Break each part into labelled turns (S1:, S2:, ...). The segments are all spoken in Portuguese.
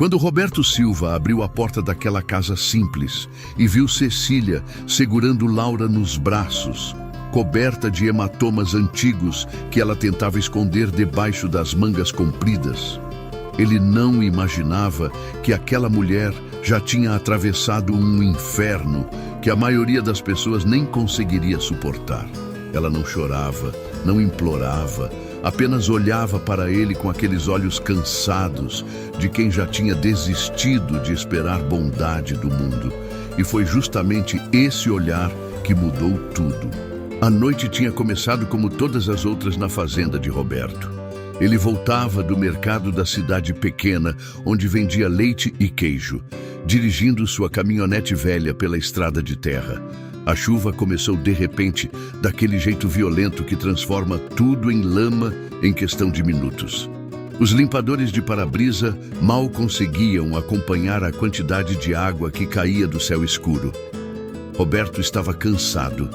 S1: Quando Roberto Silva abriu a porta daquela casa simples e viu Cecília segurando Laura nos braços, coberta de hematomas antigos que ela tentava esconder debaixo das mangas compridas, ele não imaginava que aquela mulher já tinha atravessado um inferno que a maioria das pessoas nem conseguiria suportar. Ela não chorava, não implorava, apenas olhava para ele com aqueles olhos cansados de quem já tinha desistido de esperar bondade do mundo. E foi justamente esse olhar que mudou tudo. A noite tinha começado como todas as outras na fazenda de Roberto. Ele voltava do mercado da cidade pequena, onde vendia leite e queijo, dirigindo sua caminhonete velha pela estrada de terra. A chuva começou de repente, daquele jeito violento que transforma tudo em lama em questão de minutos. Os limpadores de para-brisa mal conseguiam acompanhar a quantidade de água que caía do céu escuro. Roberto estava cansado,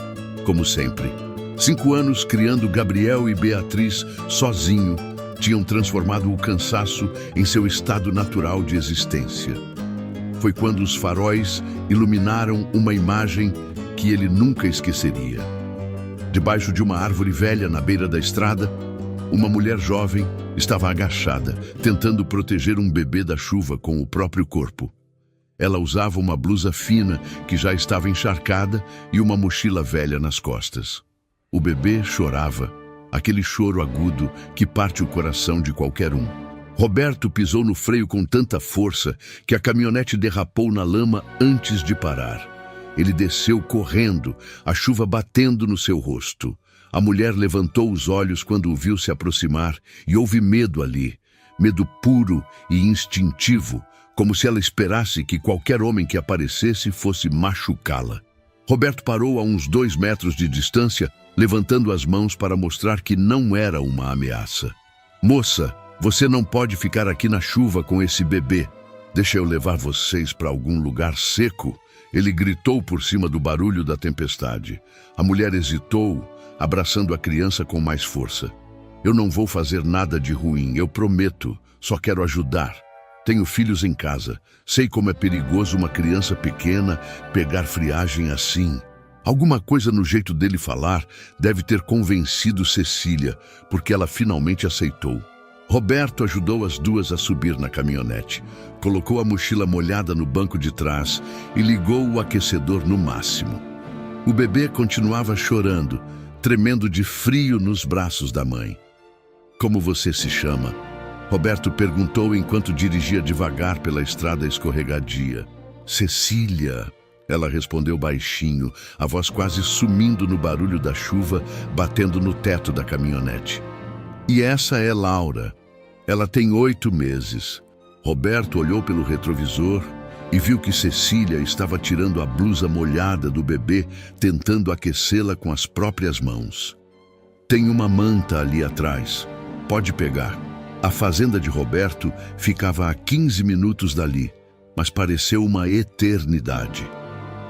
S1: como sempre. 5 anos criando Gabriel e Beatriz sozinho tinham transformado o cansaço em seu estado natural de existência. Foi quando os faróis iluminaram uma imagem que ele nunca esqueceria. Debaixo de uma árvore velha na beira da estrada, uma mulher jovem estava agachada, tentando proteger um bebê da chuva com o próprio corpo. Ela usava uma blusa fina que já estava encharcada e uma mochila velha nas costas. O bebê chorava, aquele choro agudo que parte o coração de qualquer um. Roberto pisou no freio com tanta força que a caminhonete derrapou na lama antes de parar. Ele desceu correndo, a chuva batendo no seu rosto. A mulher levantou os olhos quando o viu se aproximar e houve medo ali, medo puro e instintivo, como se ela esperasse que qualquer homem que aparecesse fosse machucá-la. Roberto parou a uns 2 metros de distância, levantando as mãos para mostrar que não era uma ameaça. "Moça, você não pode ficar aqui na chuva com esse bebê. Deixa eu levar vocês para algum lugar seco." Ele gritou por cima do barulho da tempestade. A mulher hesitou, abraçando a criança com mais força. "Eu não vou fazer nada de ruim, eu prometo. Só quero ajudar. Tenho filhos em casa. Sei como é perigoso uma criança pequena pegar friagem assim." Alguma coisa no jeito dele falar deve ter convencido Cecília, porque ela finalmente aceitou. Roberto ajudou as duas a subir na caminhonete, colocou a mochila molhada no banco de trás e ligou o aquecedor no máximo. O bebê continuava chorando, tremendo de frio nos braços da mãe. "Como você se chama?" Roberto perguntou enquanto dirigia devagar pela estrada escorregadia. "Cecília." Ela respondeu baixinho, a voz quase sumindo no barulho da chuva batendo no teto da caminhonete. "E essa é Laura. Ela tem 8 meses. Roberto olhou pelo retrovisor e viu que Cecília estava tirando a blusa molhada do bebê, tentando aquecê-la com as próprias mãos. "Tem uma manta ali atrás. Pode pegar." A fazenda de Roberto ficava a 15 minutos dali, mas pareceu uma eternidade.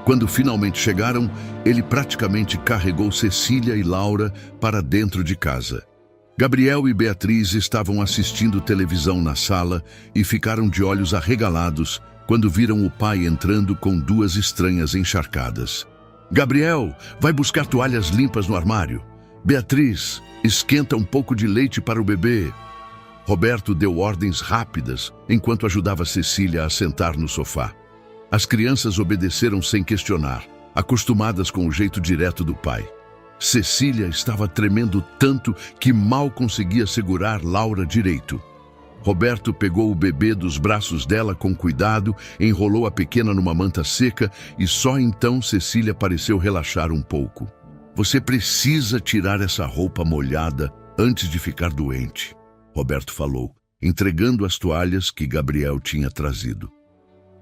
S1: Quando finalmente chegaram, ele praticamente carregou Cecília e Laura para dentro de casa. Gabriel e Beatriz estavam assistindo televisão na sala e ficaram de olhos arregalados quando viram o pai entrando com 2 estranhas encharcadas. "Gabriel, vai buscar toalhas limpas no armário. Beatriz, esquenta um pouco de leite para o bebê." Roberto deu ordens rápidas enquanto ajudava Cecília a sentar no sofá. As crianças obedeceram sem questionar, acostumadas com o jeito direto do pai. Cecília estava tremendo tanto que mal conseguia segurar Laura direito. Roberto pegou o bebê dos braços dela com cuidado, enrolou a pequena numa manta seca e só então Cecília pareceu relaxar um pouco. "Você precisa tirar essa roupa molhada antes de ficar doente", Roberto falou, entregando as toalhas que Gabriel tinha trazido.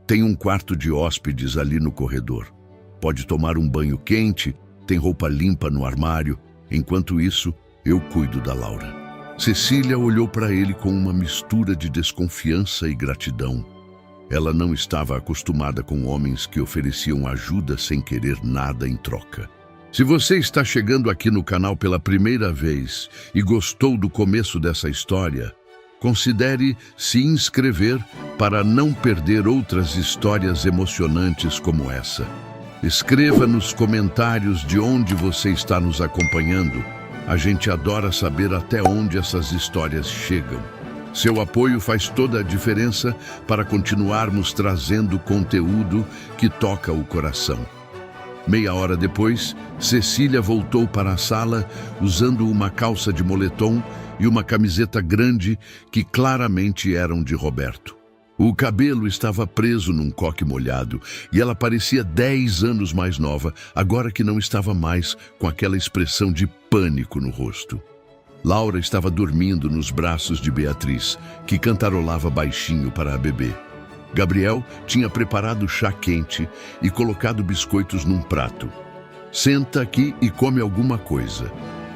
S1: "Tem um quarto de hóspedes ali no corredor. Pode tomar um banho quente, tem roupa limpa no armário. Enquanto isso, eu cuido da Laura." Cecília olhou para ele com uma mistura de desconfiança e gratidão. Ela não estava acostumada com homens que ofereciam ajuda sem querer nada em troca. Se você está chegando aqui no canal pela primeira vez e gostou do começo dessa história, Considere se inscrever para não perder outras histórias emocionantes como essa. Escreva nos comentários de onde você está nos acompanhando. A gente adora saber até onde essas histórias chegam. Seu apoio faz toda a diferença para continuarmos trazendo conteúdo que toca o coração. Meia hora depois, Cecília voltou para a sala usando uma calça de moletom e uma camiseta grande que claramente eram de Roberto. O cabelo estava preso num coque molhado e ela parecia 10 anos mais nova, agora que não estava mais com aquela expressão de pânico no rosto. Laura estava dormindo nos braços de Beatriz, que cantarolava baixinho para a bebê. Gabriel tinha preparado chá quente e colocado biscoitos num prato. Senta aqui e come alguma coisa.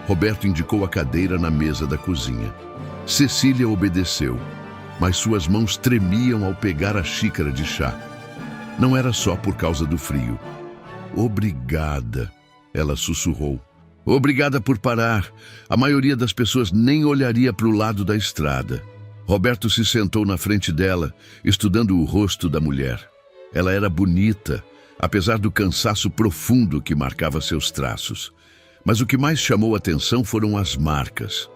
S1: Roberto indicou a cadeira na mesa da cozinha. Cecília obedeceu, mas suas mãos tremiam ao pegar a xícara de chá. Não era só por causa do frio. Obrigada, ela sussurrou. Obrigada por parar. A maioria das pessoas nem olharia para o lado da estrada. Roberto se sentou na frente dela, estudando o rosto da mulher. Ela era bonita, apesar do cansaço profundo que marcava seus traços. Mas o que mais chamou a atenção foram as marcas.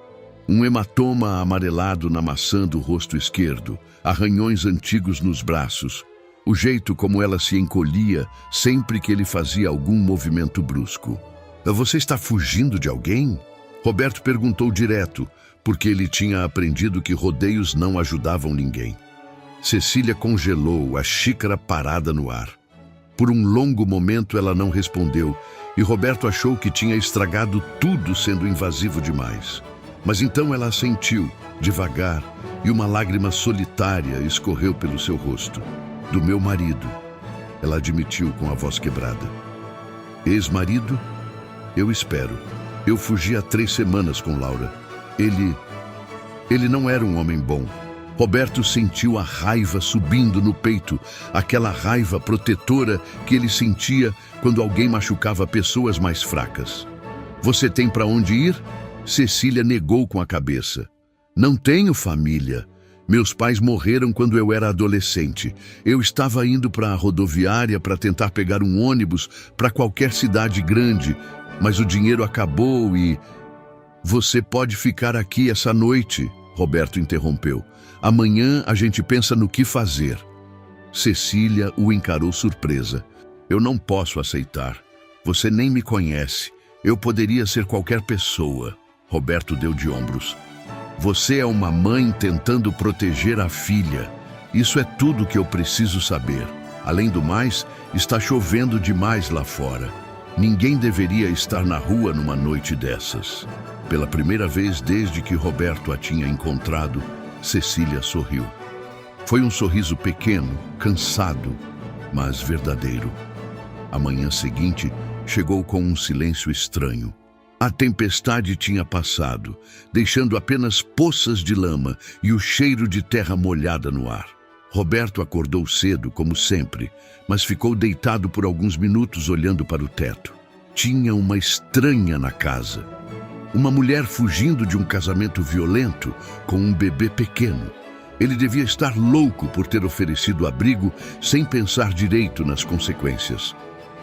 S1: Um hematoma amarelado na maçã do rosto esquerdo, arranhões antigos nos braços, o jeito como ela se encolhia sempre que ele fazia algum movimento brusco. Você está fugindo de alguém? Roberto perguntou direto, porque ele tinha aprendido que rodeios não ajudavam ninguém. Cecília congelou, a xícara parada no ar. Por um longo momento ela não respondeu, e Roberto achou que tinha estragado tudo sendo invasivo demais. Mas então ela assentiu, devagar, e uma lágrima solitária escorreu pelo seu rosto. Do meu marido, ela admitiu com a voz quebrada. Ex-marido? Eu espero. Eu fugi há 3 semanas com Laura. Ele não era um homem bom. Roberto sentiu a raiva subindo no peito, aquela raiva protetora que ele sentia quando alguém machucava pessoas mais fracas. Você tem para onde ir? Cecília negou com a cabeça. Não tenho família. Meus pais morreram quando eu era adolescente. Eu estava indo para a rodoviária para tentar pegar um ônibus para qualquer cidade grande, mas o dinheiro acabou e... Você pode ficar aqui essa noite, Roberto interrompeu. Amanhã a gente pensa no que fazer. Cecília o encarou surpresa. Eu não posso aceitar. Você nem me conhece. Eu poderia ser qualquer pessoa. Roberto deu de ombros. Você é uma mãe tentando proteger a filha. Isso é tudo que eu preciso saber. Além do mais, está chovendo demais lá fora. Ninguém deveria estar na rua numa noite dessas. Pela primeira vez desde que Roberto a tinha encontrado, Cecília sorriu. Foi um sorriso pequeno, cansado, mas verdadeiro. A manhã seguinte chegou com um silêncio estranho. A tempestade tinha passado, deixando apenas poças de lama e o cheiro de terra molhada no ar. Roberto acordou cedo, como sempre, mas ficou deitado por alguns minutos olhando para o teto. Tinha uma estranha na casa. Uma mulher fugindo de um casamento violento com um bebê pequeno. Ele devia estar louco por ter oferecido abrigo sem pensar direito nas consequências.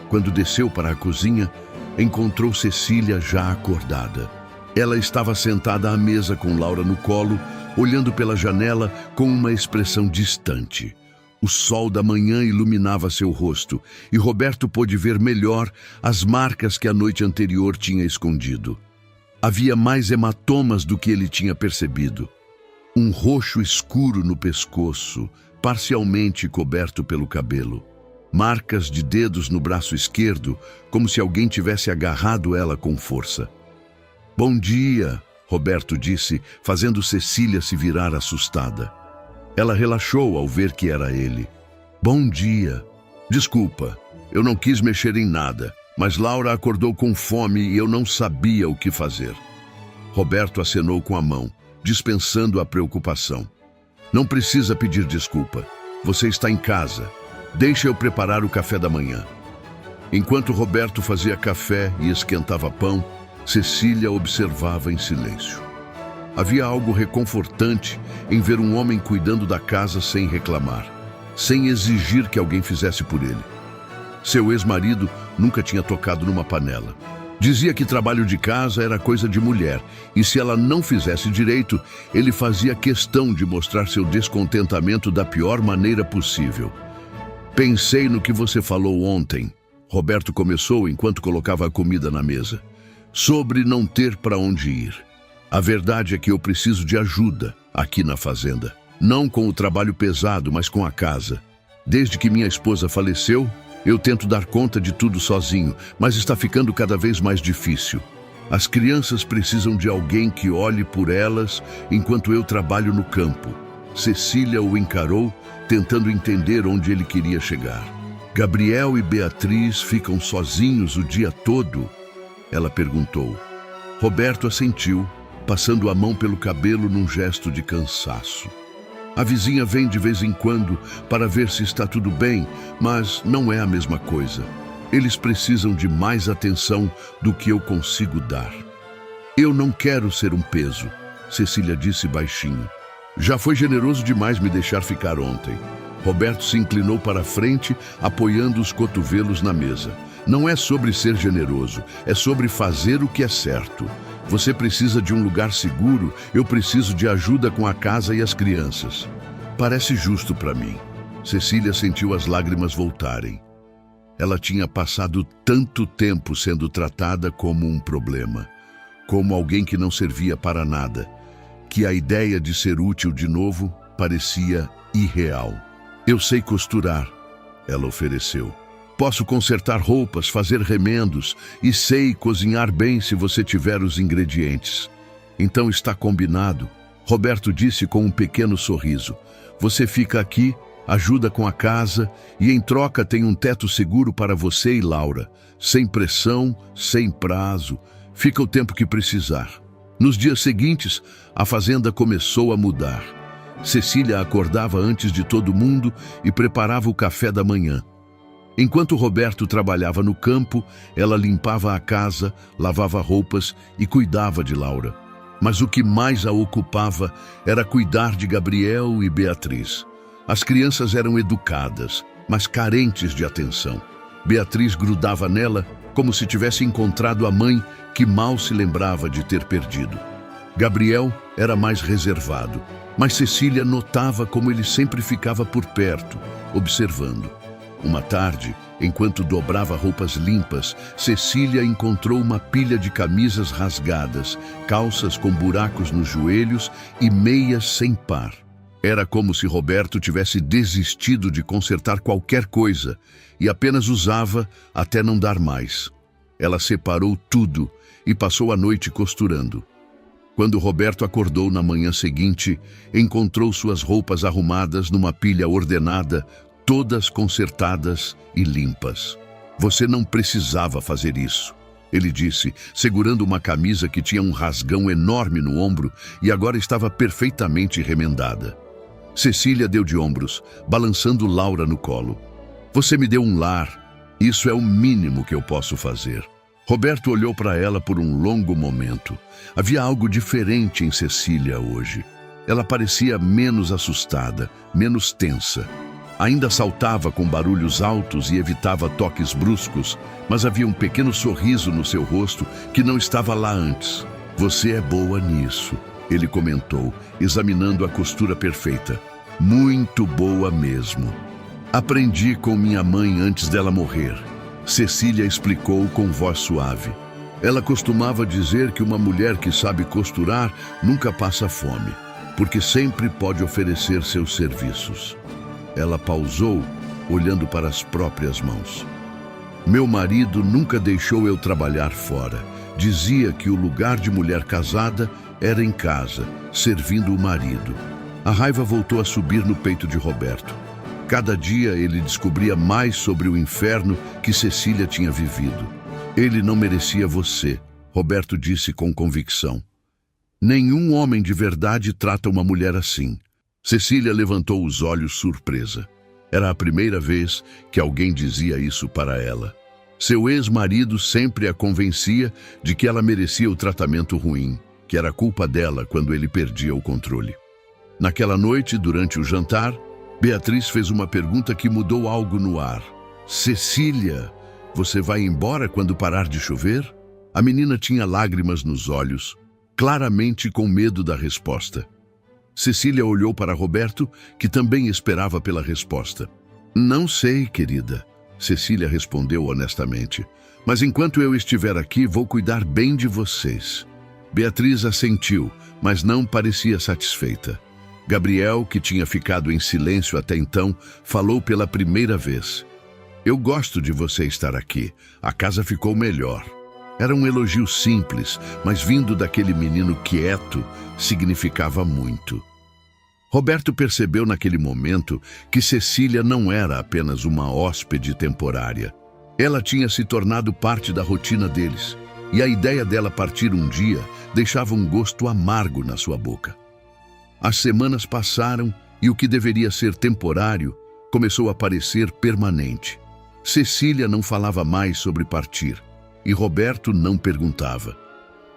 S1: Quando desceu para a cozinha, encontrou Cecília já acordada. Ela estava sentada à mesa com Laura no colo, olhando pela janela com uma expressão distante. O sol da manhã iluminava seu rosto e Roberto pôde ver melhor as marcas que a noite anterior tinha escondido. Havia mais hematomas do que ele tinha percebido. Um roxo escuro no pescoço, parcialmente coberto pelo cabelo. Marcas de dedos no braço esquerdo, como se alguém tivesse agarrado ela com força. Bom dia, Roberto disse, fazendo Cecília se virar assustada. Ela relaxou ao ver que era ele. Bom dia. Desculpa, eu não quis mexer em nada, mas Laura acordou com fome e eu não sabia o que fazer. Roberto acenou com a mão, dispensando a preocupação. Não precisa pedir desculpa. Você está em casa. Deixa eu preparar o café da manhã. Enquanto Roberto fazia café e esquentava pão, Cecília observava em silêncio. Havia algo reconfortante em ver um homem cuidando da casa sem reclamar, sem exigir que alguém fizesse por ele. Seu ex-marido nunca tinha tocado numa panela. Dizia que trabalho de casa era coisa de mulher, e se ela não fizesse direito, ele fazia questão de mostrar seu descontentamento da pior maneira possível. Pensei no que você falou ontem, Roberto começou enquanto colocava a comida na mesa, sobre não ter para onde ir. A verdade é que eu preciso de ajuda aqui na fazenda. Não com o trabalho pesado, mas com a casa. Desde que minha esposa faleceu, eu tento dar conta de tudo sozinho, mas está ficando cada vez mais difícil. As crianças precisam de alguém que olhe por elas enquanto eu trabalho no campo. Cecília o encarou, tentando entender onde ele queria chegar. Gabriel e Beatriz ficam sozinhos o dia todo? Ela perguntou. Roberto assentiu, passando a mão pelo cabelo num gesto de cansaço. A vizinha vem de vez em quando para ver se está tudo bem, mas não é a mesma coisa. Eles precisam de mais atenção do que eu consigo dar. Eu não quero ser um peso, Cecília disse baixinho. Já foi generoso demais me deixar ficar ontem. Roberto se inclinou para a frente, apoiando os cotovelos na mesa. Não é sobre ser generoso, é sobre fazer o que é certo. Você precisa de um lugar seguro, eu preciso de ajuda com a casa e as crianças. Parece justo para mim. Cecília sentiu as lágrimas voltarem. Ela tinha passado tanto tempo sendo tratada como um problema, como alguém que não servia para nada, que a ideia de ser útil de novo parecia irreal. Eu sei costurar, ela ofereceu. Posso consertar roupas, fazer remendos e sei cozinhar bem se você tiver os ingredientes. Então está combinado, Roberto disse com um pequeno sorriso. Você fica aqui, ajuda com a casa e em troca tem um teto seguro para você e Laura. Sem pressão, sem prazo, fica o tempo que precisar. Nos dias seguintes, a fazenda começou a mudar. Cecília acordava antes de todo mundo e preparava o café da manhã. Enquanto Roberto trabalhava no campo, ela limpava a casa, lavava roupas e cuidava de Laura. Mas o que mais a ocupava era cuidar de Gabriel e Beatriz. As crianças eram educadas, mas carentes de atenção. Beatriz grudava nela como se tivesse encontrado a mãe que mal se lembrava de ter perdido. Gabriel era mais reservado, mas Cecília notava como ele sempre ficava por perto, observando. Uma tarde, enquanto dobrava roupas limpas, Cecília encontrou uma pilha de camisas rasgadas, calças com buracos nos joelhos e meias sem par. Era como se Roberto tivesse desistido de consertar qualquer coisa e apenas usava até não dar mais. Ela separou tudo e passou a noite costurando. Quando Roberto acordou na manhã seguinte, encontrou suas roupas arrumadas numa pilha ordenada, todas consertadas e limpas. Você não precisava fazer isso, ele disse, segurando uma camisa que tinha um rasgão enorme no ombro e agora estava perfeitamente remendada. Cecília deu de ombros, balançando Laura no colo. Você me deu um lar, isso é o mínimo que eu posso fazer. Roberto olhou para ela por um longo momento. Havia algo diferente em Cecília hoje. Ela parecia menos assustada, menos tensa. Ainda saltava com barulhos altos e evitava toques bruscos, mas havia um pequeno sorriso no seu rosto que não estava lá antes. Você é boa nisso, ele comentou, examinando a costura perfeita. Muito boa mesmo. Aprendi com minha mãe antes dela morrer, Cecília explicou com voz suave. Ela costumava dizer que uma mulher que sabe costurar nunca passa fome, porque sempre pode oferecer seus serviços. Ela pausou, olhando para as próprias mãos. Meu marido nunca deixou eu trabalhar fora. Dizia que o lugar de mulher casada era em casa, servindo o marido. A raiva voltou a subir no peito de Roberto. Cada dia ele descobria mais sobre o inferno que Cecília tinha vivido. Ele não merecia você, Roberto disse com convicção. Nenhum homem de verdade trata uma mulher assim. Cecília levantou os olhos surpresa. Era a primeira vez que alguém dizia isso para ela. Seu ex-marido sempre a convencia de que ela merecia o tratamento ruim, que era culpa dela quando ele perdia o controle. Naquela noite, durante o jantar, Beatriz fez uma pergunta que mudou algo no ar. Cecília, você vai embora quando parar de chover? A menina tinha lágrimas nos olhos, claramente com medo da resposta. Cecília olhou para Roberto, que também esperava pela resposta. Não sei, querida, Cecília respondeu honestamente. Mas enquanto eu estiver aqui, vou cuidar bem de vocês. Beatriz assentiu, mas não parecia satisfeita. Gabriel, que tinha ficado em silêncio até então, falou pela primeira vez. Eu gosto de você estar aqui. A casa ficou melhor. Era um elogio simples, mas vindo daquele menino quieto, significava muito. Roberto percebeu naquele momento que Cecília não era apenas uma hóspede temporária. Ela tinha se tornado parte da rotina deles, e a ideia dela partir um dia deixava um gosto amargo na sua boca. As semanas passaram e o que deveria ser temporário começou a parecer permanente. Cecília não falava mais sobre partir, e Roberto não perguntava.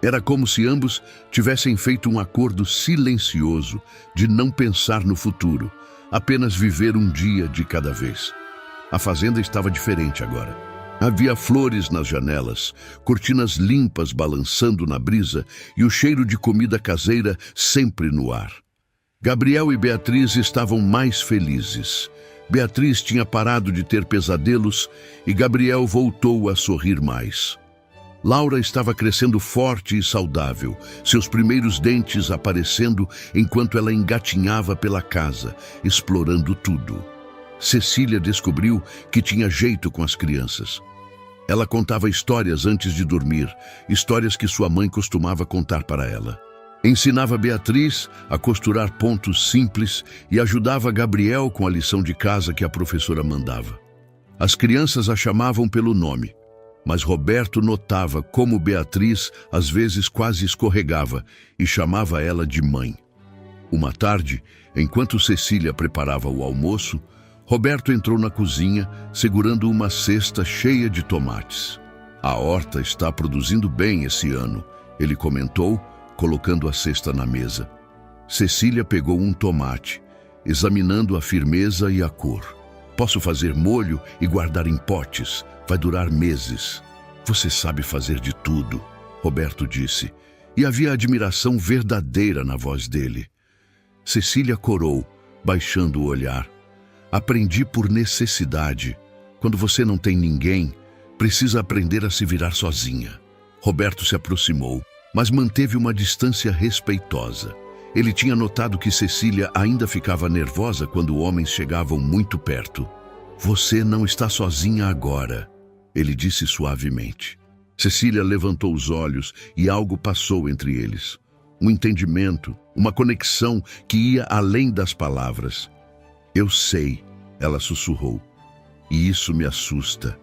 S1: Era como se ambos tivessem feito um acordo silencioso de não pensar no futuro, apenas viver um dia de cada vez. A fazenda estava diferente agora. Havia flores nas janelas, cortinas limpas balançando na brisa e o cheiro de comida caseira sempre no ar. Gabriel e Beatriz estavam mais felizes. Beatriz tinha parado de ter pesadelos e Gabriel voltou a sorrir mais. Laura estava crescendo forte e saudável, seus primeiros dentes aparecendo enquanto ela engatinhava pela casa, explorando tudo. Cecília descobriu que tinha jeito com as crianças. Ela contava histórias antes de dormir, histórias que sua mãe costumava contar para ela. Ensinava Beatriz a costurar pontos simples e ajudava Gabriel com a lição de casa que a professora mandava. As crianças a chamavam pelo nome, mas Roberto notava como Beatriz às vezes quase escorregava e chamava ela de mãe. Uma tarde, enquanto Cecília preparava o almoço, Roberto entrou na cozinha segurando uma cesta cheia de tomates. A horta está produzindo bem esse ano, ele comentou, colocando a cesta na mesa. Cecília pegou um tomate, examinando a firmeza e a cor. Posso fazer molho e guardar em potes. Vai durar meses. Você sabe fazer de tudo, Roberto disse, e havia admiração verdadeira na voz dele. Cecília corou, baixando o olhar. Aprendi por necessidade. Quando você não tem ninguém, precisa aprender a se virar sozinha. Roberto se aproximou, mas manteve uma distância respeitosa. Ele tinha notado que Cecília ainda ficava nervosa quando homens chegavam muito perto. Você não está sozinha agora, ele disse suavemente. Cecília levantou os olhos e algo passou entre eles. Um entendimento, uma conexão que ia além das palavras. Eu sei, ela sussurrou, e isso me assusta.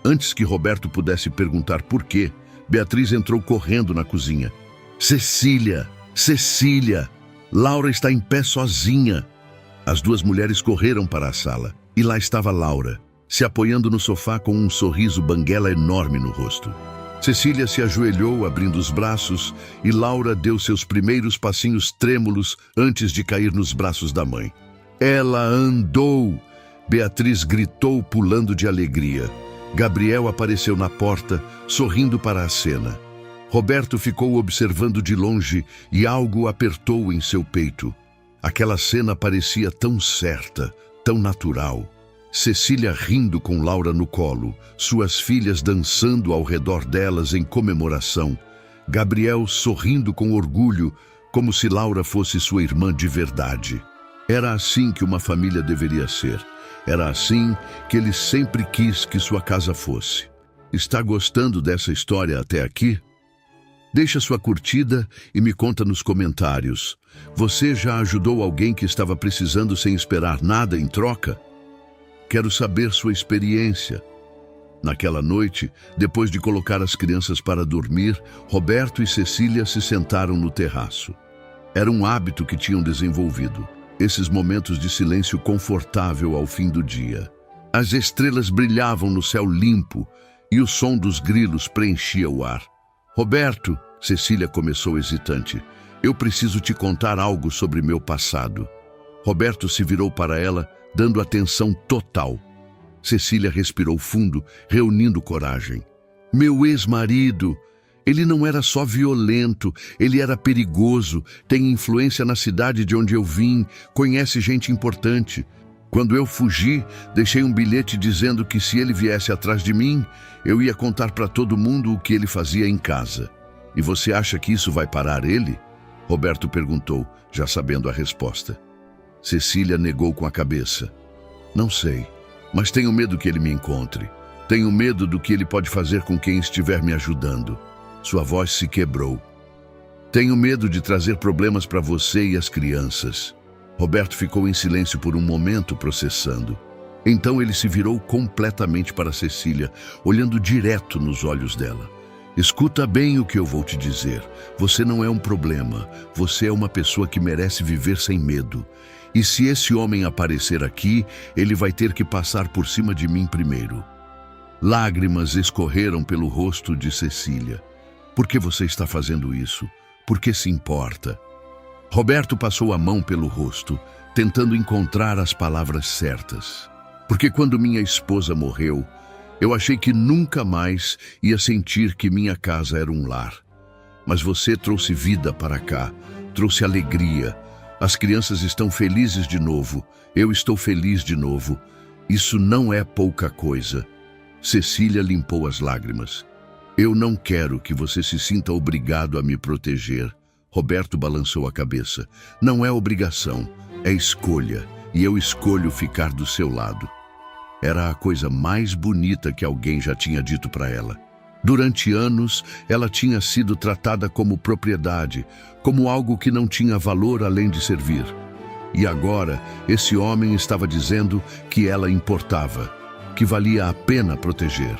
S1: Antes que Roberto pudesse perguntar por quê, Beatriz entrou correndo na cozinha. Cecília! Cecília! Laura está em pé sozinha. As duas mulheres correram para a sala, e lá estava Laura, se apoiando no sofá com um sorriso banguela enorme no rosto. Cecília se ajoelhou, abrindo os braços, e Laura deu seus primeiros passinhos trêmulos antes de cair nos braços da mãe. Ela andou! Beatriz gritou, pulando de alegria. Gabriel apareceu na porta, sorrindo para a cena. Roberto ficou observando de longe e algo apertou em seu peito. Aquela cena parecia tão certa, tão natural. Cecília rindo com Laura no colo, suas filhas dançando ao redor delas em comemoração. Gabriel sorrindo com orgulho, como se Laura fosse sua irmã de verdade. Era assim que uma família deveria ser. Era assim que ele sempre quis que sua casa fosse. Está gostando dessa história até aqui? Deixa sua curtida e me conta nos comentários. Você já ajudou alguém que estava precisando sem esperar nada em troca? Quero saber sua experiência. Naquela noite, depois de colocar as crianças para dormir, Roberto e Cecília se sentaram no terraço. Era um hábito que tinham desenvolvido. Esses momentos de silêncio confortável ao fim do dia. As estrelas brilhavam no céu limpo e o som dos grilos preenchia o ar. Roberto, Cecília começou hesitante. Eu preciso te contar algo sobre meu passado. Roberto se virou para ela, dando atenção total. Cecília respirou fundo, reunindo coragem. Meu ex-marido, ele não era só violento, ele era perigoso, tem influência na cidade de onde eu vim, conhece gente importante. Quando eu fugi, deixei um bilhete dizendo que se ele viesse atrás de mim, eu ia contar para todo mundo o que ele fazia em casa. E você acha que isso vai parar ele? Roberto perguntou, já sabendo a resposta. Cecília negou com a cabeça. Não sei, mas tenho medo que ele me encontre. Tenho medo do que ele pode fazer com quem estiver me ajudando. Sua voz se quebrou. Tenho medo de trazer problemas para você e as crianças. Roberto ficou em silêncio por um momento, processando. Então ele se virou completamente para Cecília, olhando direto nos olhos dela. Escuta bem o que eu vou te dizer. Você não é um problema. Você é uma pessoa que merece viver sem medo. E se esse homem aparecer aqui, ele vai ter que passar por cima de mim primeiro. Lágrimas escorreram pelo rosto de Cecília. Por que você está fazendo isso? Por que se importa? Roberto passou a mão pelo rosto, tentando encontrar as palavras certas. Porque quando minha esposa morreu, eu achei que nunca mais ia sentir que minha casa era um lar. Mas você trouxe vida para cá, trouxe alegria. As crianças estão felizes de novo, eu estou feliz de novo. Isso não é pouca coisa. Cecília limpou as lágrimas. Eu não quero que você se sinta obrigado a me proteger. Roberto balançou a cabeça. Não é obrigação, é escolha. E eu escolho ficar do seu lado. Era a coisa mais bonita que alguém já tinha dito para ela. Durante anos, ela tinha sido tratada como propriedade, como algo que não tinha valor além de servir. E agora, esse homem estava dizendo que ela importava, que valia a pena proteger.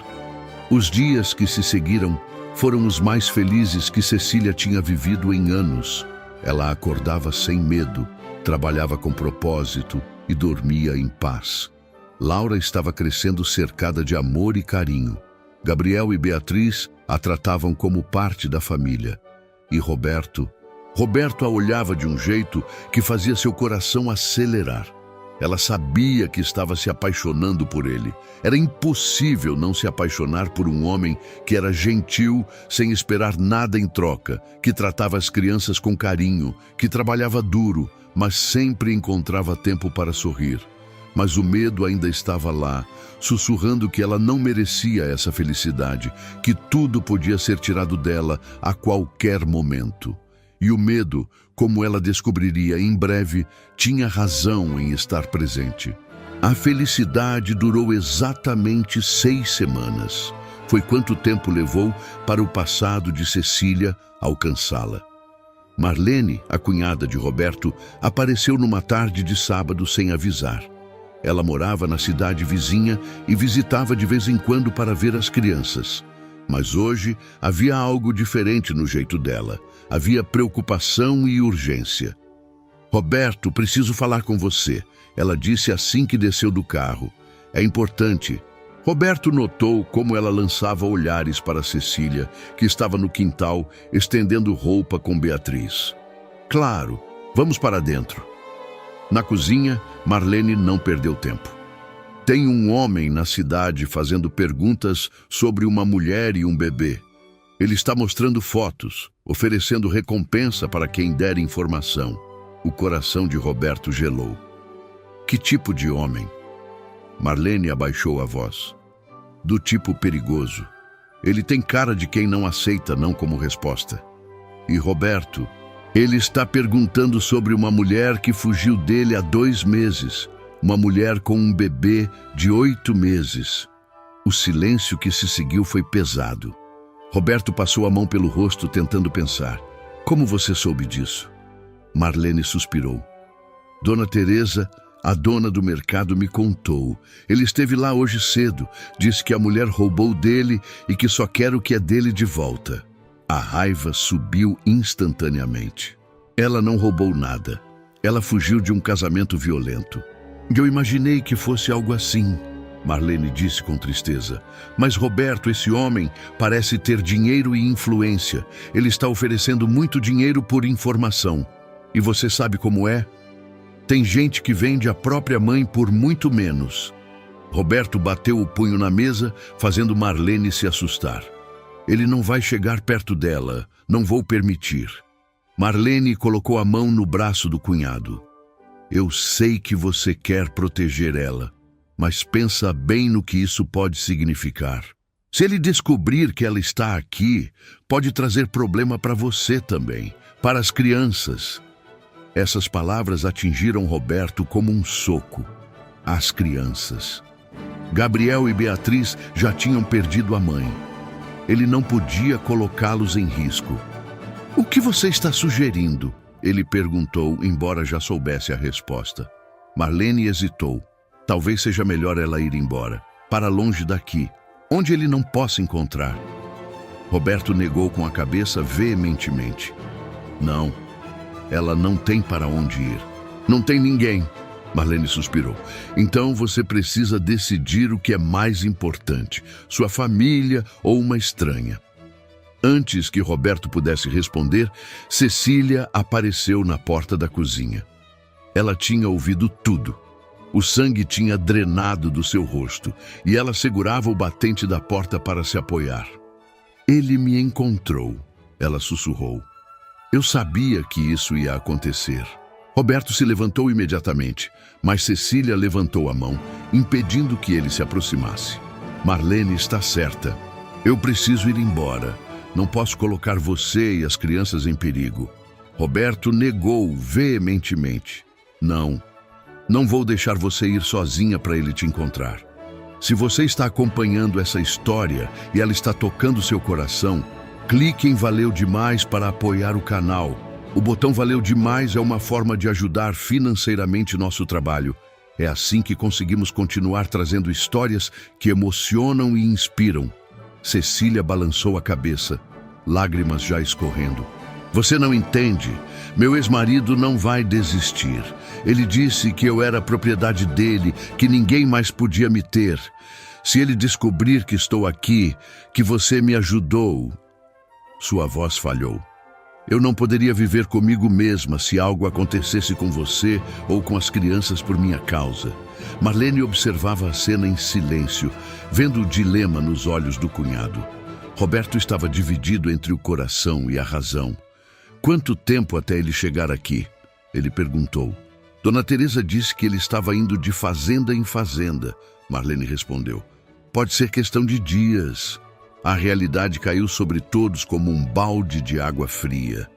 S1: Os dias que se seguiram foram os mais felizes que Cecília tinha vivido em anos. Ela acordava sem medo, trabalhava com propósito e dormia em paz. Laura estava crescendo cercada de amor e carinho. Gabriel e Beatriz a tratavam como parte da família. E Roberto a olhava de um jeito que fazia seu coração acelerar. Ela sabia que estava se apaixonando por ele. Era impossível não se apaixonar por um homem que era gentil, sem esperar nada em troca, que tratava as crianças com carinho, que trabalhava duro, mas sempre encontrava tempo para sorrir. Mas o medo ainda estava lá, sussurrando que ela não merecia essa felicidade, que tudo podia ser tirado dela a qualquer momento. E o medo, como ela descobriria em breve, tinha razão em estar presente. A felicidade durou exatamente 6 semanas. Foi quanto tempo levou para o passado de Cecília alcançá-la. Marlene, a cunhada de Roberto, apareceu numa tarde de sábado sem avisar. Ela morava na cidade vizinha e visitava de vez em quando para ver as crianças. Mas hoje havia algo diferente no jeito dela. Havia preocupação e urgência. Roberto, preciso falar com você, ela disse assim que desceu do carro. É importante. Roberto notou como ela lançava olhares para Cecília, que estava no quintal, estendendo roupa com Beatriz. Claro, vamos para dentro. Na cozinha, Marlene não perdeu tempo. Tem um homem na cidade fazendo perguntas sobre uma mulher e um bebê. Ele está mostrando fotos, oferecendo recompensa para quem der informação. O coração de Roberto gelou. Que tipo de homem? Marlene abaixou a voz. Do tipo perigoso. Ele tem cara de quem não aceita não como resposta. E Roberto, ele está perguntando sobre uma mulher que fugiu dele há 2 meses. Uma mulher com um bebê de 8 meses. O silêncio que se seguiu foi pesado. Roberto passou a mão pelo rosto tentando pensar. Como você soube disso? Marlene suspirou. Dona Teresa, a dona do mercado, me contou. Ele esteve lá hoje cedo. Disse que a mulher roubou dele e que só quer o que é dele de volta. A raiva subiu instantaneamente. Ela não roubou nada. Ela fugiu de um casamento violento. Eu imaginei que fosse algo assim. Marlene disse com tristeza. Mas Roberto, esse homem, parece ter dinheiro e influência. Ele está oferecendo muito dinheiro por informação. E você sabe como é? Tem gente que vende a própria mãe por muito menos. Roberto bateu o punho na mesa, fazendo Marlene se assustar. Ele não vai chegar perto dela, não vou permitir. Marlene colocou a mão no braço do cunhado. Eu sei que você quer proteger ela, mas pensa bem no que isso pode significar. Se ele descobrir que ela está aqui, pode trazer problema para você também, para as crianças. Essas palavras atingiram Roberto como um soco. As crianças. Gabriel e Beatriz já tinham perdido a mãe. Ele não podia colocá-los em risco. O que você está sugerindo? Ele perguntou, embora já soubesse a resposta. Marlene hesitou. Talvez seja melhor ela ir embora, para longe daqui, onde ele não possa encontrar. Roberto negou com a cabeça veementemente. Não, ela não tem para onde ir. Não tem ninguém. Marlene suspirou. Então você precisa decidir o que é mais importante, sua família ou uma estranha. Antes que Roberto pudesse responder, Cecília apareceu na porta da cozinha. Ela tinha ouvido tudo. O sangue tinha drenado do seu rosto e ela segurava o batente da porta para se apoiar. Ele me encontrou, ela sussurrou. Eu sabia que isso ia acontecer. Roberto se levantou imediatamente, mas Cecília levantou a mão, impedindo que ele se aproximasse. Marlene está certa. Eu preciso ir embora. Não posso colocar você e as crianças em perigo. Roberto negou veementemente. Não vou deixar você ir sozinha para ele te encontrar. Se você está acompanhando essa história e ela está tocando seu coração, clique em Valeu Demais para apoiar o canal. O botão Valeu Demais é uma forma de ajudar financeiramente nosso trabalho. É assim que conseguimos continuar trazendo histórias que emocionam e inspiram. Cecília balançou a cabeça, lágrimas já escorrendo. Você não entende. Meu ex-marido não vai desistir. Ele disse que eu era propriedade dele, que ninguém mais podia me ter. Se ele descobrir que estou aqui, que você me ajudou... Sua voz falhou. Eu não poderia viver comigo mesma se algo acontecesse com você ou com as crianças por minha causa. Marlene observava a cena em silêncio, vendo o dilema nos olhos do cunhado. Roberto estava dividido entre o coração e a razão. Quanto tempo até ele chegar aqui? Ele perguntou. Dona Teresa disse que ele estava indo de fazenda em fazenda. Marlene respondeu. Pode ser questão de dias. A realidade caiu sobre todos como um balde de água fria.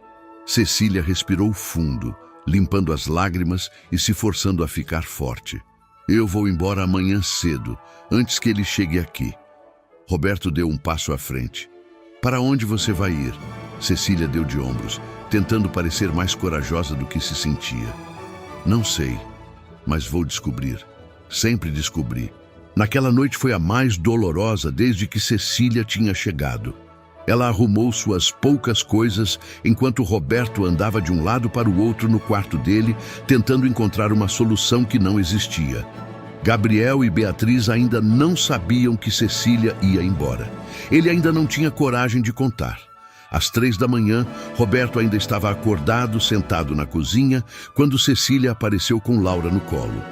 S1: Cecília respirou fundo, limpando as lágrimas e se forçando a ficar forte. Eu vou embora amanhã cedo, antes que ele chegue aqui. Roberto deu um passo à frente. Para onde você vai ir? Cecília deu de ombros, tentando parecer mais corajosa do que se sentia. Não sei, mas vou descobrir. Sempre descobri. Naquela noite foi a mais dolorosa desde que Cecília tinha chegado. Ela arrumou suas poucas coisas enquanto Roberto andava de um lado para o outro no quarto dele, tentando encontrar uma solução que não existia. Gabriel e Beatriz ainda não sabiam que Cecília ia embora. Ele ainda não tinha coragem de contar. Às 3 da manhã, Roberto ainda estava acordado, sentado na cozinha, quando Cecília apareceu com Laura no colo.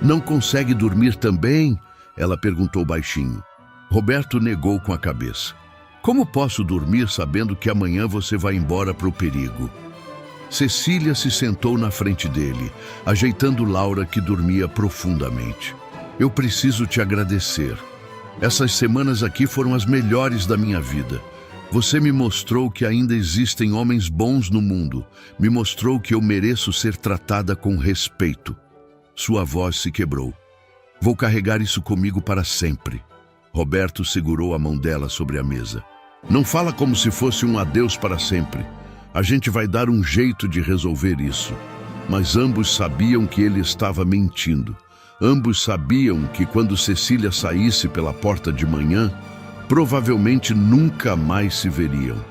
S1: Não consegue dormir também? Ela perguntou baixinho. Roberto negou com a cabeça. Como posso dormir sabendo que amanhã você vai embora para o perigo? Cecília se sentou na frente dele, ajeitando Laura, que dormia profundamente. Eu preciso te agradecer. Essas semanas aqui foram as melhores da minha vida. Você me mostrou que ainda existem homens bons no mundo. Me mostrou que eu mereço ser tratada com respeito. Sua voz se quebrou. Vou carregar isso comigo para sempre. Roberto segurou a mão dela sobre a mesa. Não fala como se fosse um adeus para sempre. A gente vai dar um jeito de resolver isso. Mas ambos sabiam que ele estava mentindo. Ambos sabiam que quando Cecília saísse pela porta de manhã, provavelmente nunca mais se veriam.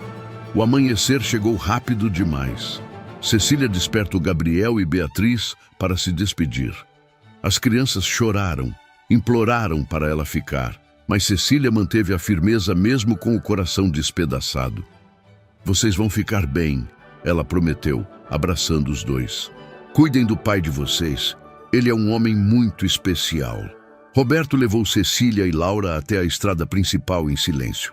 S1: O amanhecer chegou rápido demais. Cecília despertou Gabriel e Beatriz para se despedir. As crianças choraram, Imploraram para ela ficar, mas Cecília manteve a firmeza mesmo com o coração despedaçado. Vocês vão ficar bem, ela prometeu, abraçando os dois. Cuidem do pai de vocês, ele é um homem muito especial. Roberto levou Cecília e Laura até a estrada principal em silêncio.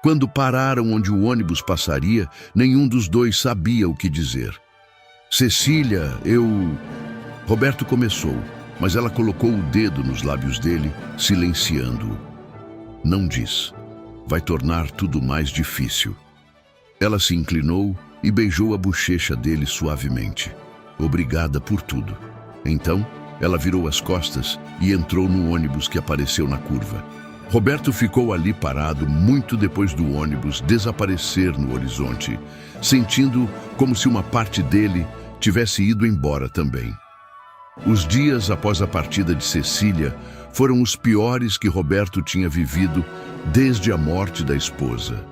S1: Quando pararam onde o ônibus passaria, nenhum dos dois sabia o que dizer. Cecília, Roberto começou, mas ela colocou o dedo nos lábios dele, silenciando-o. Não diz. Vai tornar tudo mais difícil. Ela se inclinou e beijou a bochecha dele suavemente. Obrigada por tudo. Então, ela virou as costas e entrou no ônibus que apareceu na curva. Roberto ficou ali parado muito depois do ônibus desaparecer no horizonte, sentindo como se uma parte dele tivesse ido embora também. Os dias após a partida de Cecília foram os piores que Roberto tinha vivido desde a morte da esposa.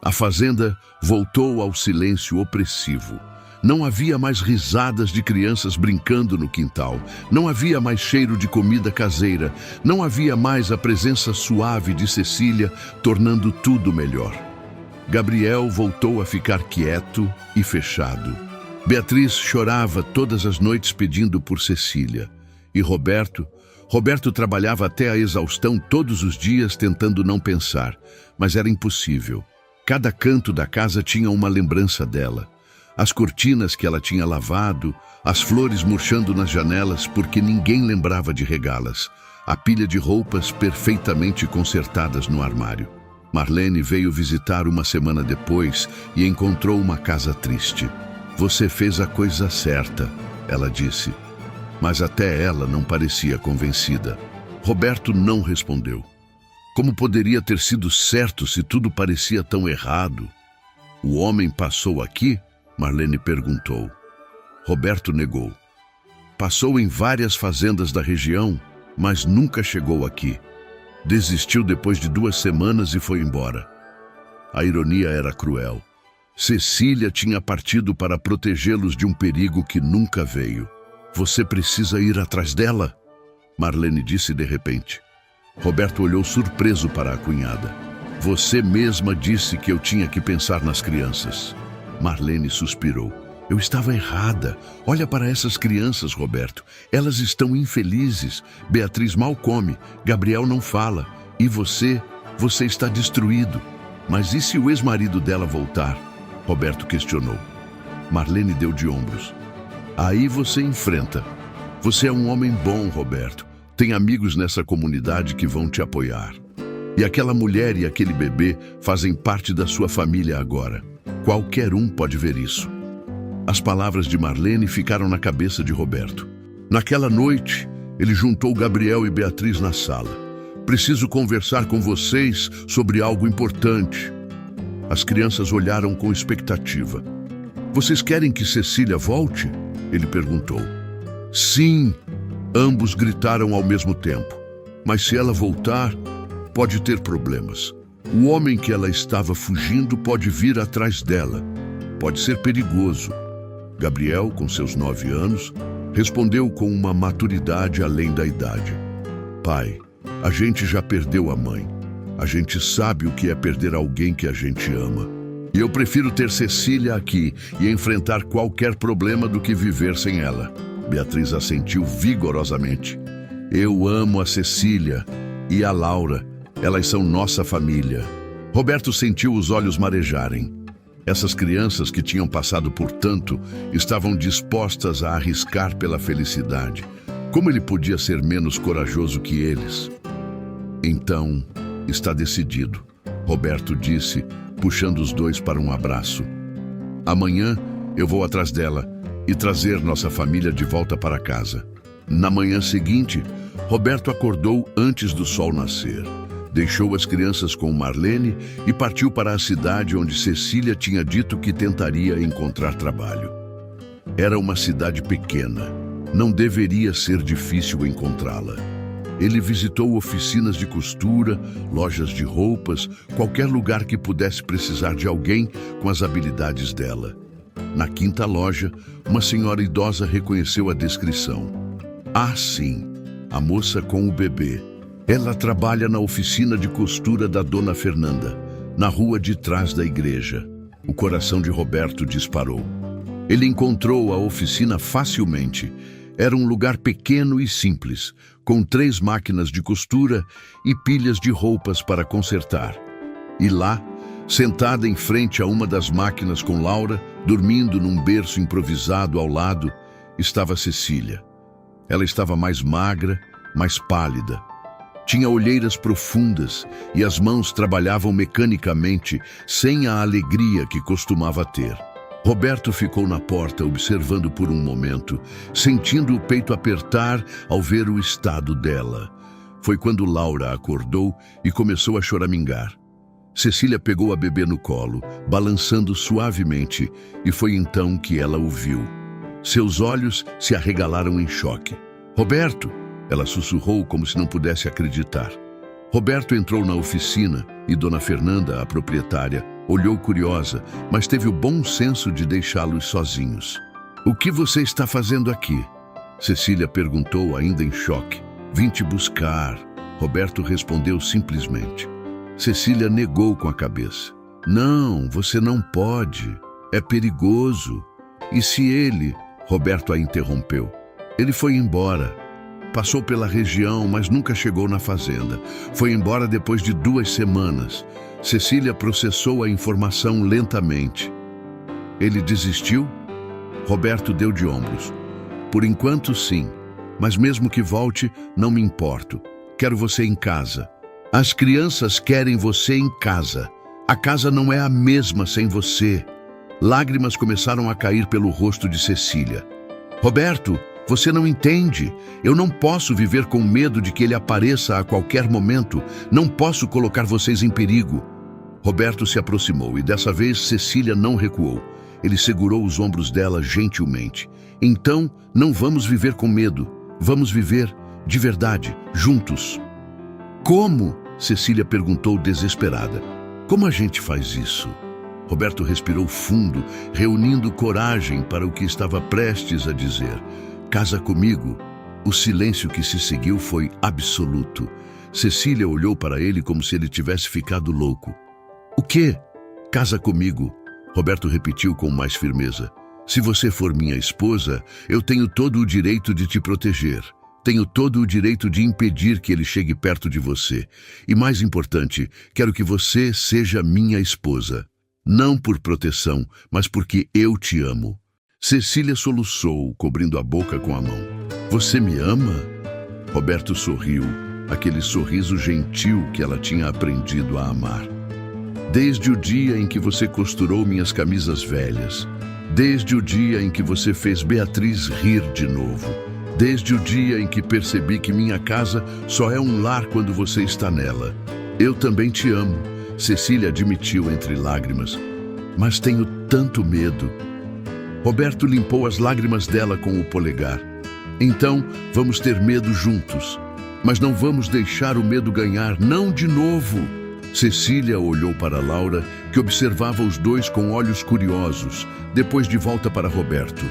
S1: A fazenda voltou ao silêncio opressivo. Não havia mais risadas de crianças brincando no quintal. Não havia mais cheiro de comida caseira. Não havia mais a presença suave de Cecília, tornando tudo melhor. Gabriel voltou a ficar quieto e fechado. Beatriz chorava todas as noites pedindo por Cecília. E Roberto trabalhava até a exaustão todos os dias tentando não pensar, mas era impossível. Cada canto da casa tinha uma lembrança dela. As cortinas que ela tinha lavado, as flores murchando nas janelas porque ninguém lembrava de regá-las, a pilha de roupas perfeitamente consertadas no armário. Marlene veio visitar uma semana depois e encontrou uma casa triste. Você fez a coisa certa, ela disse. Mas até ela não parecia convencida. Roberto não respondeu. Como poderia ter sido certo se tudo parecia tão errado? O homem passou aqui? Marlene perguntou. Roberto negou. Passou em várias fazendas da região, mas nunca chegou aqui. Desistiu depois de 2 semanas e foi embora. A ironia era cruel. Cecília tinha partido para protegê-los de um perigo que nunca veio. Você precisa ir atrás dela? Marlene disse de repente. Roberto olhou surpreso para a cunhada. Você mesma disse que eu tinha que pensar nas crianças. Marlene suspirou. Eu estava errada. Olha para essas crianças, Roberto. Elas estão infelizes. Beatriz mal come. Gabriel não fala. E você está destruído. Mas e se o ex-marido dela voltar? Roberto questionou. Marlene deu de ombros. Aí você enfrenta. Você é um homem bom, Roberto. Tem amigos nessa comunidade que vão te apoiar. E aquela mulher e aquele bebê fazem parte da sua família agora. Qualquer um pode ver isso. As palavras de Marlene ficaram na cabeça de Roberto. Naquela noite, ele juntou Gabriel e Beatriz na sala. Preciso conversar com vocês sobre algo importante. As crianças olharam com expectativa. Vocês querem que Cecília volte? Ele perguntou. Sim, ambos gritaram ao mesmo tempo. Mas se ela voltar, pode ter problemas. O homem que ela estava fugindo pode vir atrás dela. Pode ser perigoso. Gabriel, com seus 9 anos, respondeu com uma maturidade além da idade. Pai, a gente já perdeu a mãe. A gente sabe o que é perder alguém que a gente ama. E eu prefiro ter Cecília aqui e enfrentar qualquer problema do que viver sem ela. Beatriz assentiu vigorosamente. Eu amo a Cecília e a Laura. Elas são nossa família. Roberto sentiu os olhos marejarem. Essas crianças que tinham passado por tanto estavam dispostas a arriscar pela felicidade. Como ele podia ser menos corajoso que eles? Então, está decidido, Roberto disse, puxando os dois para um abraço. Amanhã eu vou atrás dela e trazer nossa família de volta para casa. Na manhã seguinte, Roberto acordou antes do sol nascer. Deixou as crianças com Marlene e partiu para a cidade onde Cecília tinha dito que tentaria encontrar trabalho. Era uma cidade pequena. Não deveria ser difícil encontrá-la. Ele visitou oficinas de costura, lojas de roupas, qualquer lugar que pudesse precisar de alguém com as habilidades dela. Na 5ª loja, uma senhora idosa reconheceu a descrição. Ah, sim, a moça com o bebê. Ela trabalha na oficina de costura da Dona Fernanda, na rua de trás da igreja. O coração de Roberto disparou. Ele encontrou a oficina facilmente. Era um lugar pequeno e simples, com 3 máquinas de costura e pilhas de roupas para consertar. E lá, sentada em frente a uma das máquinas com Laura, dormindo num berço improvisado ao lado, estava Cecília. Ela estava mais magra, mais pálida. Tinha olheiras profundas e as mãos trabalhavam mecanicamente, sem a alegria que costumava ter. Roberto ficou na porta observando por um momento, sentindo o peito apertar ao ver o estado dela. Foi quando Laura acordou e começou a choramingar. Cecília pegou a bebê no colo, balançando suavemente, e foi então que ela o viu. Seus olhos se arregalaram em choque. "Roberto!" Ela sussurrou como se não pudesse acreditar. Roberto entrou na oficina e Dona Fernanda, a proprietária, olhou curiosa, mas teve o bom senso de deixá-los sozinhos. "O que você está fazendo aqui?" Cecília perguntou, ainda em choque. "Vim te buscar." Roberto respondeu simplesmente. Cecília negou com a cabeça. "Não, você não pode. É perigoso." "E se ele?" Roberto a interrompeu. "Ele foi embora. Passou pela região, mas nunca chegou na fazenda. Foi embora depois de 2 semanas. Cecília processou a informação lentamente. "Ele desistiu?" Roberto deu de ombros. "Por enquanto, sim. Mas mesmo que volte, não me importo. Quero você em casa." "As crianças querem você em casa. A casa não é a mesma sem você." Lágrimas começaram a cair pelo rosto de Cecília. "Roberto, você não entende. Eu não posso viver com medo de que ele apareça a qualquer momento. Não posso colocar vocês em perigo." Roberto se aproximou e dessa vez Cecília não recuou. Ele segurou os ombros dela gentilmente. "Então, não vamos viver com medo. Vamos viver, de verdade, juntos." "Como?" Cecília perguntou desesperada. "Como a gente faz isso?" Roberto respirou fundo, reunindo coragem para o que estava prestes a dizer. "Casa comigo." O silêncio que se seguiu foi absoluto. Cecília olhou para ele como se ele tivesse ficado louco. "O quê?" "Casa comigo." Roberto repetiu com mais firmeza. "Se você for minha esposa, eu tenho todo o direito de te proteger. Tenho todo o direito de impedir que ele chegue perto de você. E mais importante, quero que você seja minha esposa. Não por proteção, mas porque eu te amo." Cecília soluçou, cobrindo a boca com a mão. "Você me ama?" Roberto sorriu, aquele sorriso gentil que ela tinha aprendido a amar. "Desde o dia em que você costurou minhas camisas velhas. Desde o dia em que você fez Beatriz rir de novo. Desde o dia em que percebi que minha casa só é um lar quando você está nela. Eu também te amo." Cecília admitiu entre lágrimas. "Mas tenho tanto medo." Roberto limpou as lágrimas dela com o polegar. "Então, vamos ter medo juntos. Mas não vamos deixar o medo ganhar, não de novo." Cecília olhou para Laura, que observava os dois com olhos curiosos, depois de volta para Roberto.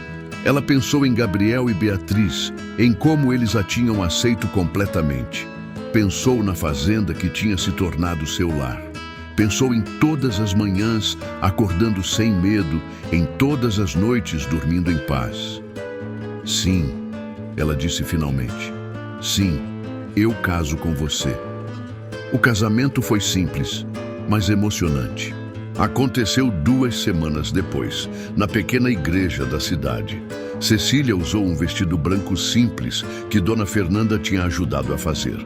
S1: Ela pensou em Gabriel e Beatriz, em como eles a tinham aceito completamente. Pensou na fazenda que tinha se tornado seu lar. Pensou em todas as manhãs, acordando sem medo, em todas as noites dormindo em paz. "Sim," ela disse finalmente. "Sim, eu caso com você." O casamento foi simples, mas emocionante. Aconteceu 2 semanas depois, na pequena igreja da cidade. Cecília usou um vestido branco simples que Dona Fernanda tinha ajudado a fazer.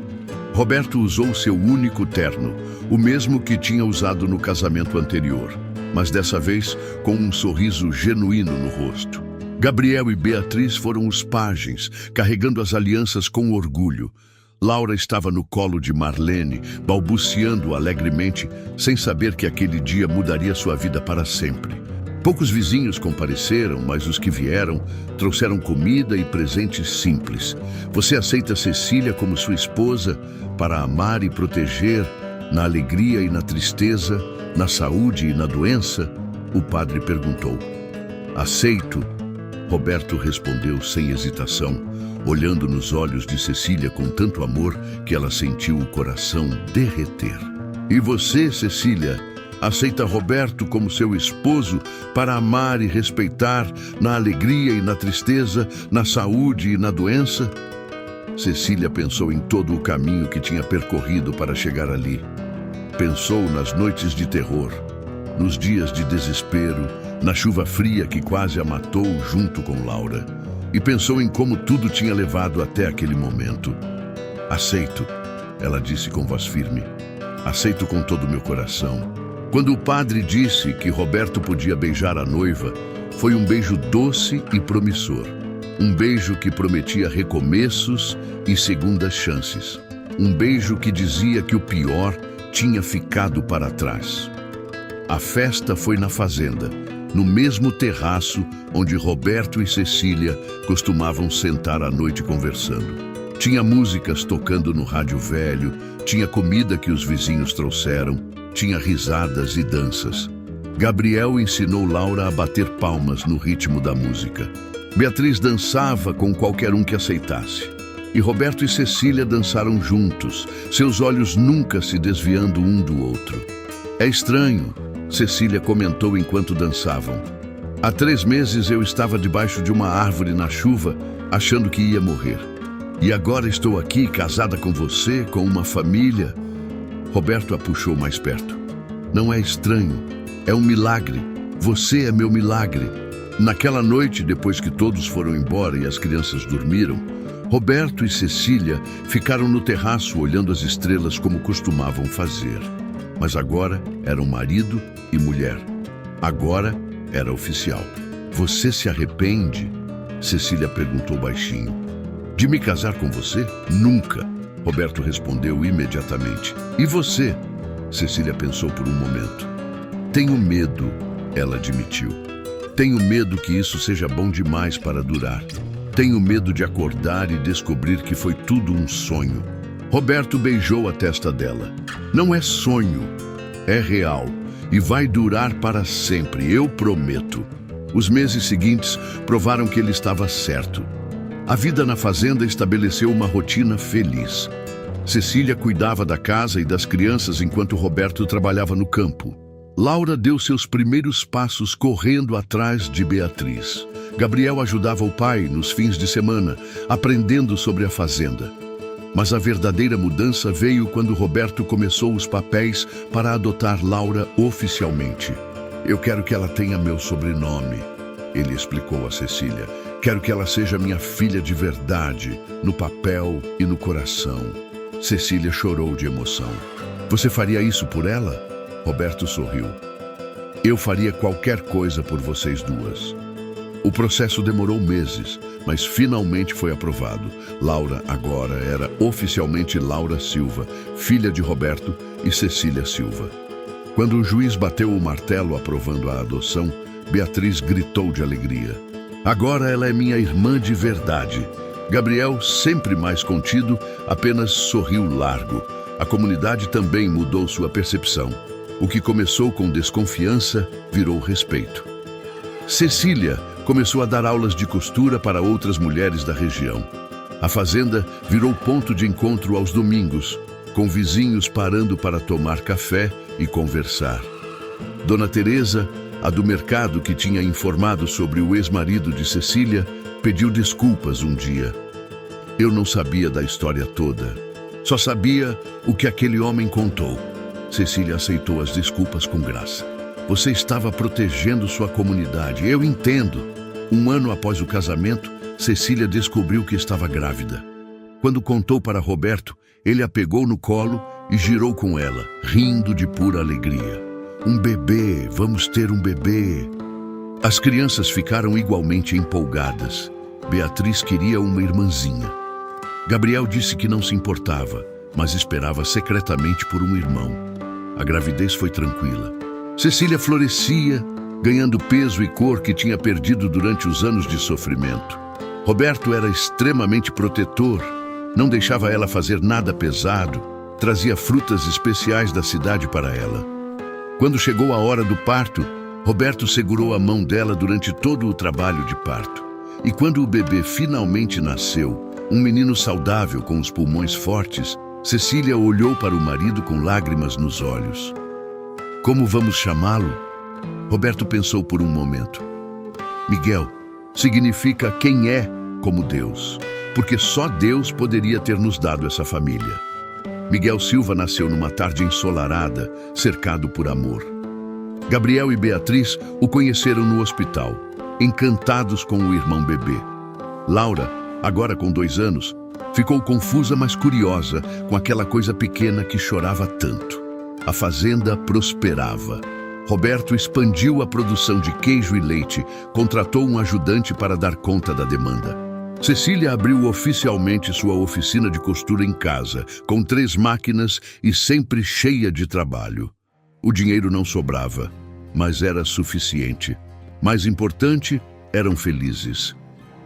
S1: Roberto usou seu único terno, o mesmo que tinha usado no casamento anterior, mas dessa vez com um sorriso genuíno no rosto. Gabriel e Beatriz foram os pajens, carregando as alianças com orgulho. Laura estava no colo de Marlene, balbuciando alegremente, sem saber que aquele dia mudaria sua vida para sempre. Poucos vizinhos compareceram, mas os que vieram trouxeram comida e presentes simples. "Você aceita Cecília como sua esposa para amar e proteger, na alegria e na tristeza, na saúde e na doença?" O padre perguntou. "Aceito." Roberto respondeu sem hesitação, olhando nos olhos de Cecília com tanto amor que ela sentiu o coração derreter. E você, Cecília, aceita Roberto como seu esposo para amar e respeitar na alegria e na tristeza, na saúde e na doença? Cecília pensou em todo o caminho que tinha percorrido para chegar ali. Pensou nas noites de terror, nos dias de desespero, na chuva fria que quase a matou junto com Laura. E pensou em como tudo tinha levado até aquele momento. Aceito, ela disse com voz firme. Aceito com todo o meu coração. Quando o padre disse que Roberto podia beijar a noiva, foi um beijo doce e promissor. Um beijo que prometia recomeços e segundas chances. Um beijo que dizia que o pior tinha ficado para trás. A festa foi na fazenda, no mesmo terraço onde Roberto e Cecília costumavam sentar à noite conversando. Tinha músicas tocando no rádio velho, tinha comida que os vizinhos trouxeram, tinha risadas e danças. Gabriel ensinou Laura a bater palmas no ritmo da música. Beatriz dançava com qualquer um que aceitasse. E Roberto e Cecília dançaram juntos, seus olhos nunca se desviando um do outro. É estranho, Cecília comentou enquanto dançavam. Há 3 meses eu estava debaixo de uma árvore na chuva, achando que ia morrer. E agora estou aqui, casada com você, com uma família. Roberto a puxou mais perto. Não é estranho, é um milagre. Você é meu milagre. Naquela noite, depois que todos foram embora e as crianças dormiram, Roberto e Cecília ficaram no terraço olhando as estrelas como costumavam fazer. Mas agora eram marido e mulher. Agora era oficial. Você se arrepende? Cecília perguntou baixinho. De me casar com você? Nunca. Roberto respondeu imediatamente. E você? Cecília pensou por um momento. Tenho medo, ela admitiu. Tenho medo que isso seja bom demais para durar. Tenho medo de acordar e descobrir que foi tudo um sonho. Roberto beijou a testa dela. Não é sonho, é real e vai durar para sempre, eu prometo. Os meses seguintes provaram que ele estava certo. A vida na fazenda estabeleceu uma rotina feliz. Cecília cuidava da casa e das crianças enquanto Roberto trabalhava no campo. Laura deu seus primeiros passos correndo atrás de Beatriz. Gabriel ajudava o pai nos fins de semana, aprendendo sobre a fazenda. Mas a verdadeira mudança veio quando Roberto começou os papéis para adotar Laura oficialmente. Eu quero que ela tenha meu sobrenome, ele explicou a Cecília. Quero que ela seja minha filha de verdade, no papel e no coração. Cecília chorou de emoção. Você faria isso por ela? Roberto sorriu. Eu faria qualquer coisa por vocês duas. O processo demorou meses, mas finalmente foi aprovado. Laura agora era oficialmente Laura Silva, filha de Roberto e Cecília Silva. Quando o juiz bateu o martelo aprovando a adoção, Beatriz gritou de alegria. Agora ela é minha irmã de verdade. Gabriel, sempre mais contido, apenas sorriu largo. A comunidade também mudou sua percepção. O que começou com desconfiança virou respeito. Cecília começou a dar aulas de costura para outras mulheres da região. A fazenda virou ponto de encontro aos domingos, com vizinhos parando para tomar café e conversar. Dona Teresa, a do mercado que tinha informado sobre o ex-marido de Cecília, pediu desculpas um dia. Eu não sabia da história toda. Só sabia o que aquele homem contou. Cecília aceitou as desculpas com graça. Você estava protegendo sua comunidade, eu entendo. 1 ano após o casamento, Cecília descobriu que estava grávida. Quando contou para Roberto, ele a pegou no colo e girou com ela, rindo de pura alegria. Um bebê, vamos ter um bebê. As crianças ficaram igualmente empolgadas. Beatriz queria uma irmãzinha. Gabriel disse que não se importava, mas esperava secretamente por um irmão. A gravidez foi tranquila. Cecília florescia, ganhando peso e cor que tinha perdido durante os anos de sofrimento. Roberto era extremamente protetor, não deixava ela fazer nada pesado, trazia frutas especiais da cidade para ela. Quando chegou a hora do parto, Roberto segurou a mão dela durante todo o trabalho de parto. E quando o bebê finalmente nasceu, um menino saudável com os pulmões fortes, Cecília olhou para o marido com lágrimas nos olhos. Como vamos chamá-lo? Roberto pensou por um momento. Miguel significa quem é como Deus, porque só Deus poderia ter nos dado essa família. Miguel Silva nasceu numa tarde ensolarada, cercado por amor. Gabriel e Beatriz o conheceram no hospital, encantados com o irmão bebê. Laura, agora com 2 anos, ficou confusa, mas curiosa com aquela coisa pequena que chorava tanto. A fazenda prosperava. Roberto expandiu a produção de queijo e leite, contratou um ajudante para dar conta da demanda. Cecília abriu oficialmente sua oficina de costura em casa, com 3 máquinas e sempre cheia de trabalho. O dinheiro não sobrava, mas era suficiente. Mais importante, eram felizes.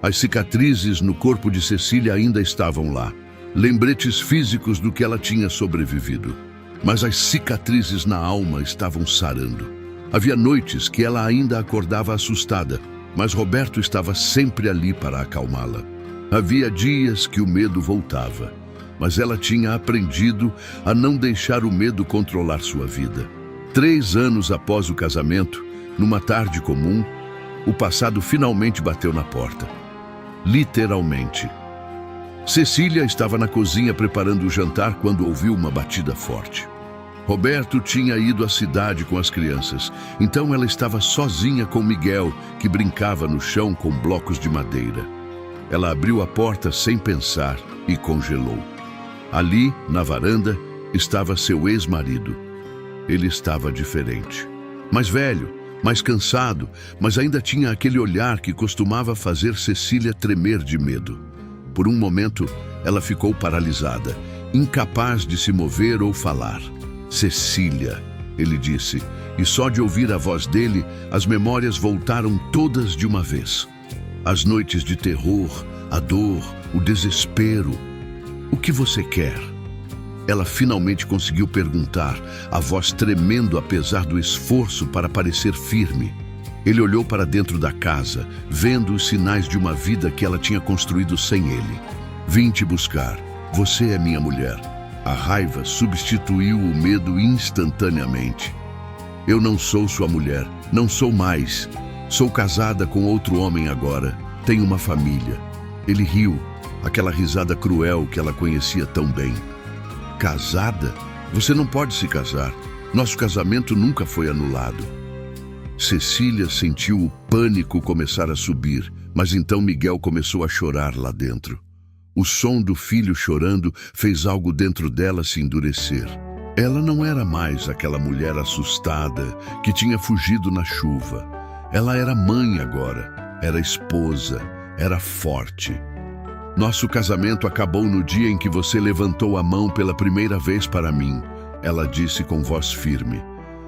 S1: As cicatrizes no corpo de Cecília ainda estavam lá, lembretes físicos do que ela tinha sobrevivido. Mas as cicatrizes na alma estavam sarando. Havia noites que ela ainda acordava assustada, mas Roberto estava sempre ali para acalmá-la. Havia dias que o medo voltava, mas ela tinha aprendido a não deixar o medo controlar sua vida. 3 anos após o casamento, numa tarde comum, o passado finalmente bateu na porta. Literalmente. Cecília estava na cozinha preparando o jantar quando ouviu uma batida forte. Roberto tinha ido à cidade com as crianças, então ela estava sozinha com Miguel, que brincava no chão com blocos de madeira. Ela abriu a porta sem pensar e congelou. Ali, na varanda, estava seu ex-marido. Ele estava diferente. Mais velho, mais cansado, mas ainda tinha aquele olhar que costumava fazer Cecília tremer de medo. Por um momento, ela ficou paralisada, incapaz de se mover ou falar. Cecília, ele disse, e só de ouvir a voz dele, as memórias voltaram todas de uma vez. As noites de terror, a dor, o desespero. O que você quer? Ela finalmente conseguiu perguntar, a voz tremendo apesar do esforço para parecer firme. Ele olhou para dentro da casa, vendo os sinais de uma vida que ela tinha construído sem ele. Vim te buscar. Você é minha mulher. A raiva substituiu o medo instantaneamente. Eu não sou sua mulher, não sou mais. Sou casada com outro homem agora. Tenho uma família. Ele riu, aquela risada cruel que ela conhecia tão bem. Casada? Você não pode se casar. Nosso casamento nunca foi anulado. Cecília sentiu o pânico começar a subir, mas então Miguel começou a chorar lá dentro. O som do filho chorando fez algo dentro dela se endurecer. Ela não era mais aquela mulher assustada que tinha fugido na chuva. Ela era mãe agora, era esposa, era forte. Nosso casamento acabou no dia em que você levantou a mão pela primeira vez para mim, ela disse com voz firme.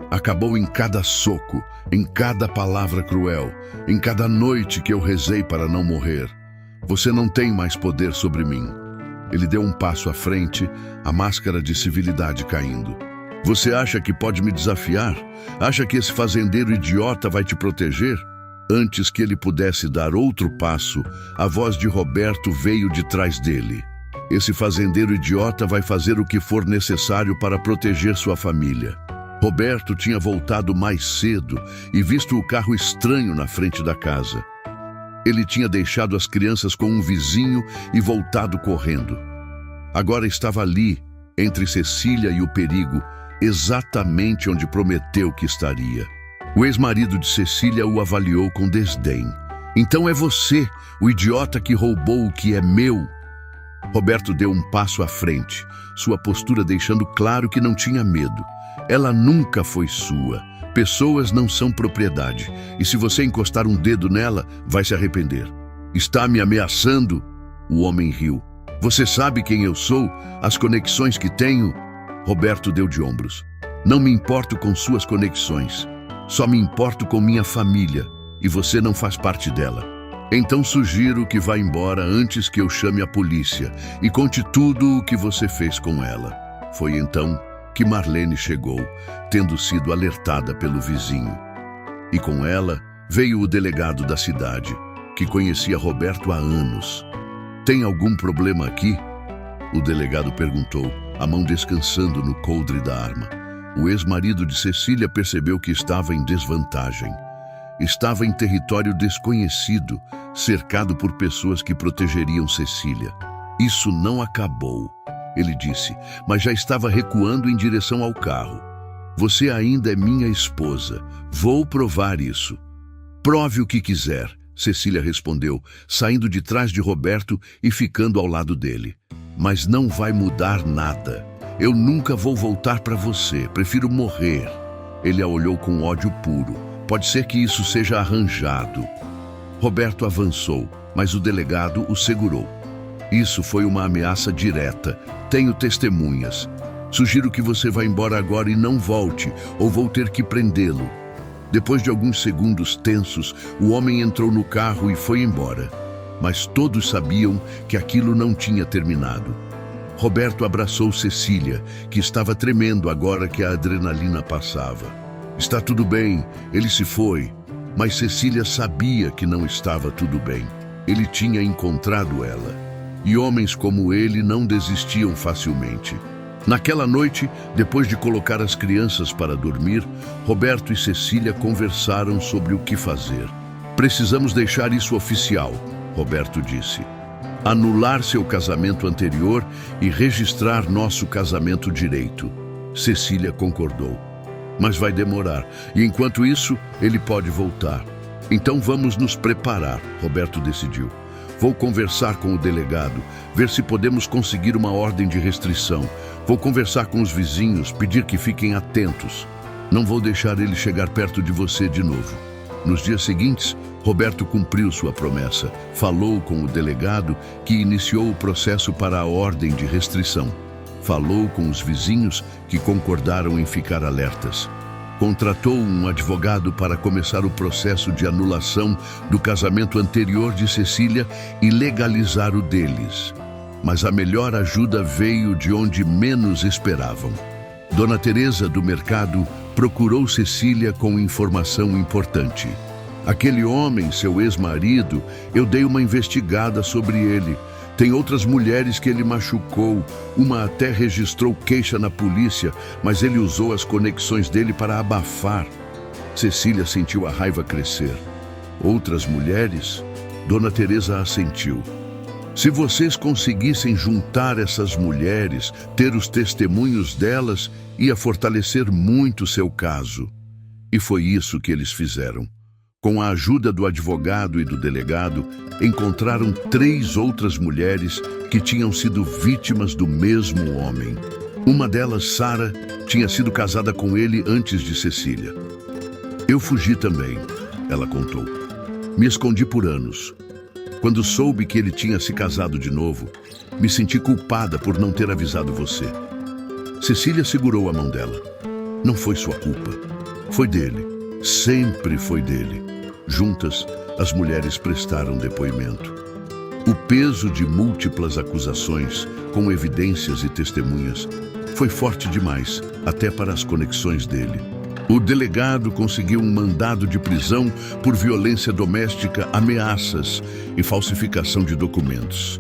S1: Acabou em cada soco, em cada palavra cruel, em cada noite que eu rezei para não morrer. Você não tem mais poder sobre mim. Ele deu um passo à frente, a máscara de civilidade caindo. Você acha que pode me desafiar? Acha que esse fazendeiro idiota vai te proteger? Antes que ele pudesse dar outro passo, a voz de Roberto veio de trás dele. Esse fazendeiro idiota vai fazer o que for necessário para proteger sua família. Roberto tinha voltado mais cedo e visto o carro estranho na frente da casa. Ele tinha deixado as crianças com um vizinho e voltado correndo. Agora estava ali, entre Cecília e o perigo, exatamente onde prometeu que estaria. O ex-marido de Cecília o avaliou com desdém. Então é você, o idiota que roubou o que é meu. Roberto deu um passo à frente, sua postura deixando claro que não tinha medo. Ela nunca foi sua. Pessoas não são propriedade, e se você encostar um dedo nela, vai se arrepender. Está me ameaçando? O homem riu. Você sabe quem eu sou? As conexões que tenho? Roberto deu de ombros. Não me importo com suas conexões. Só me importo com minha família, e você não faz parte dela. Então sugiro que vá embora antes que eu chame a polícia e conte tudo o que você fez com ela. Foi então que Marlene chegou, tendo sido alertada pelo vizinho. E com ela veio o delegado da cidade, que conhecia Roberto há anos. Tem algum problema aqui? O delegado perguntou, a mão descansando no coldre da arma. O ex-marido de Cecília percebeu que estava em desvantagem. Estava em território desconhecido, cercado por pessoas que protegeriam Cecília. Isso não acabou, ele disse, mas já estava recuando em direção ao carro. Você ainda é minha esposa. Vou provar isso. Prove o que quiser, Cecília respondeu, saindo de trás de Roberto e ficando ao lado dele. Mas não vai mudar nada. Eu nunca vou voltar para você. Prefiro morrer. Ele a olhou com ódio puro. Pode ser que isso seja arranjado. Roberto avançou, mas o delegado o segurou. Isso foi uma ameaça direta. Tenho testemunhas. Sugiro que você vá embora agora e não volte, ou vou ter que prendê-lo. Depois de alguns segundos tensos, o homem entrou no carro e foi embora. Mas todos sabiam que aquilo não tinha terminado. Roberto abraçou Cecília, que estava tremendo agora que a adrenalina passava. Está tudo bem, ele se foi. Mas Cecília sabia que não estava tudo bem. Ele tinha encontrado ela. E homens como ele não desistiam facilmente. Naquela noite, depois de colocar as crianças para dormir, Roberto e Cecília conversaram sobre o que fazer. Precisamos deixar isso oficial, Roberto disse. Anular seu casamento anterior e registrar nosso casamento direito. Cecília concordou. Mas vai demorar, e enquanto isso, ele pode voltar. Então vamos nos preparar, Roberto decidiu. Vou conversar com o delegado, ver se podemos conseguir uma ordem de restrição. Vou conversar com os vizinhos, pedir que fiquem atentos. Não vou deixar ele chegar perto de você de novo. Nos dias seguintes, Roberto cumpriu sua promessa. Falou com o delegado, que iniciou o processo para a ordem de restrição. Falou com os vizinhos, que concordaram em ficar alertas. Contratou um advogado para começar o processo de anulação do casamento anterior de Cecília e legalizar o deles. Mas a melhor ajuda veio de onde menos esperavam. Dona Teresa do mercado procurou Cecília com informação importante. Aquele homem, seu ex-marido, eu dei uma investigada sobre ele. Tem outras mulheres que ele machucou, uma até registrou queixa na polícia, mas ele usou as conexões dele para abafar. Cecília sentiu a raiva crescer. Outras mulheres? Dona Teresa assentiu. Se vocês conseguissem juntar essas mulheres, ter os testemunhos delas, ia fortalecer muito seu caso. E foi isso que eles fizeram. Com a ajuda do advogado e do delegado, encontraram 3 outras mulheres que tinham sido vítimas do mesmo homem. Uma delas, Sara, tinha sido casada com ele antes de Cecília. Eu fugi também, ela contou. Me escondi por anos. Quando soube que ele tinha se casado de novo, me senti culpada por não ter avisado você. Cecília segurou a mão dela. Não foi sua culpa. Foi dele. Sempre foi dele. Juntas, as mulheres prestaram depoimento. O peso de múltiplas acusações, com evidências e testemunhas, foi forte demais, até para as conexões dele. O delegado conseguiu um mandado de prisão por violência doméstica, ameaças e falsificação de documentos.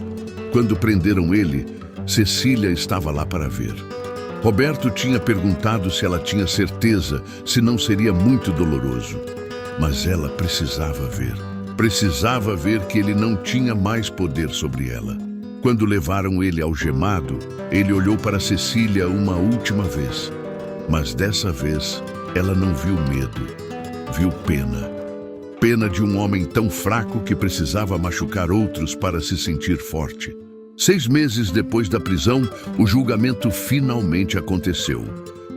S1: Quando prenderam ele, Cecília estava lá para ver. Roberto tinha perguntado se ela tinha certeza, se não seria muito doloroso. Mas ela precisava ver. Precisava ver que ele não tinha mais poder sobre ela. Quando levaram ele algemado, ele olhou para Cecília uma última vez. Mas dessa vez, ela não viu medo. Viu pena. Pena de um homem tão fraco que precisava machucar outros para se sentir forte. 6 meses depois da prisão, o julgamento finalmente aconteceu.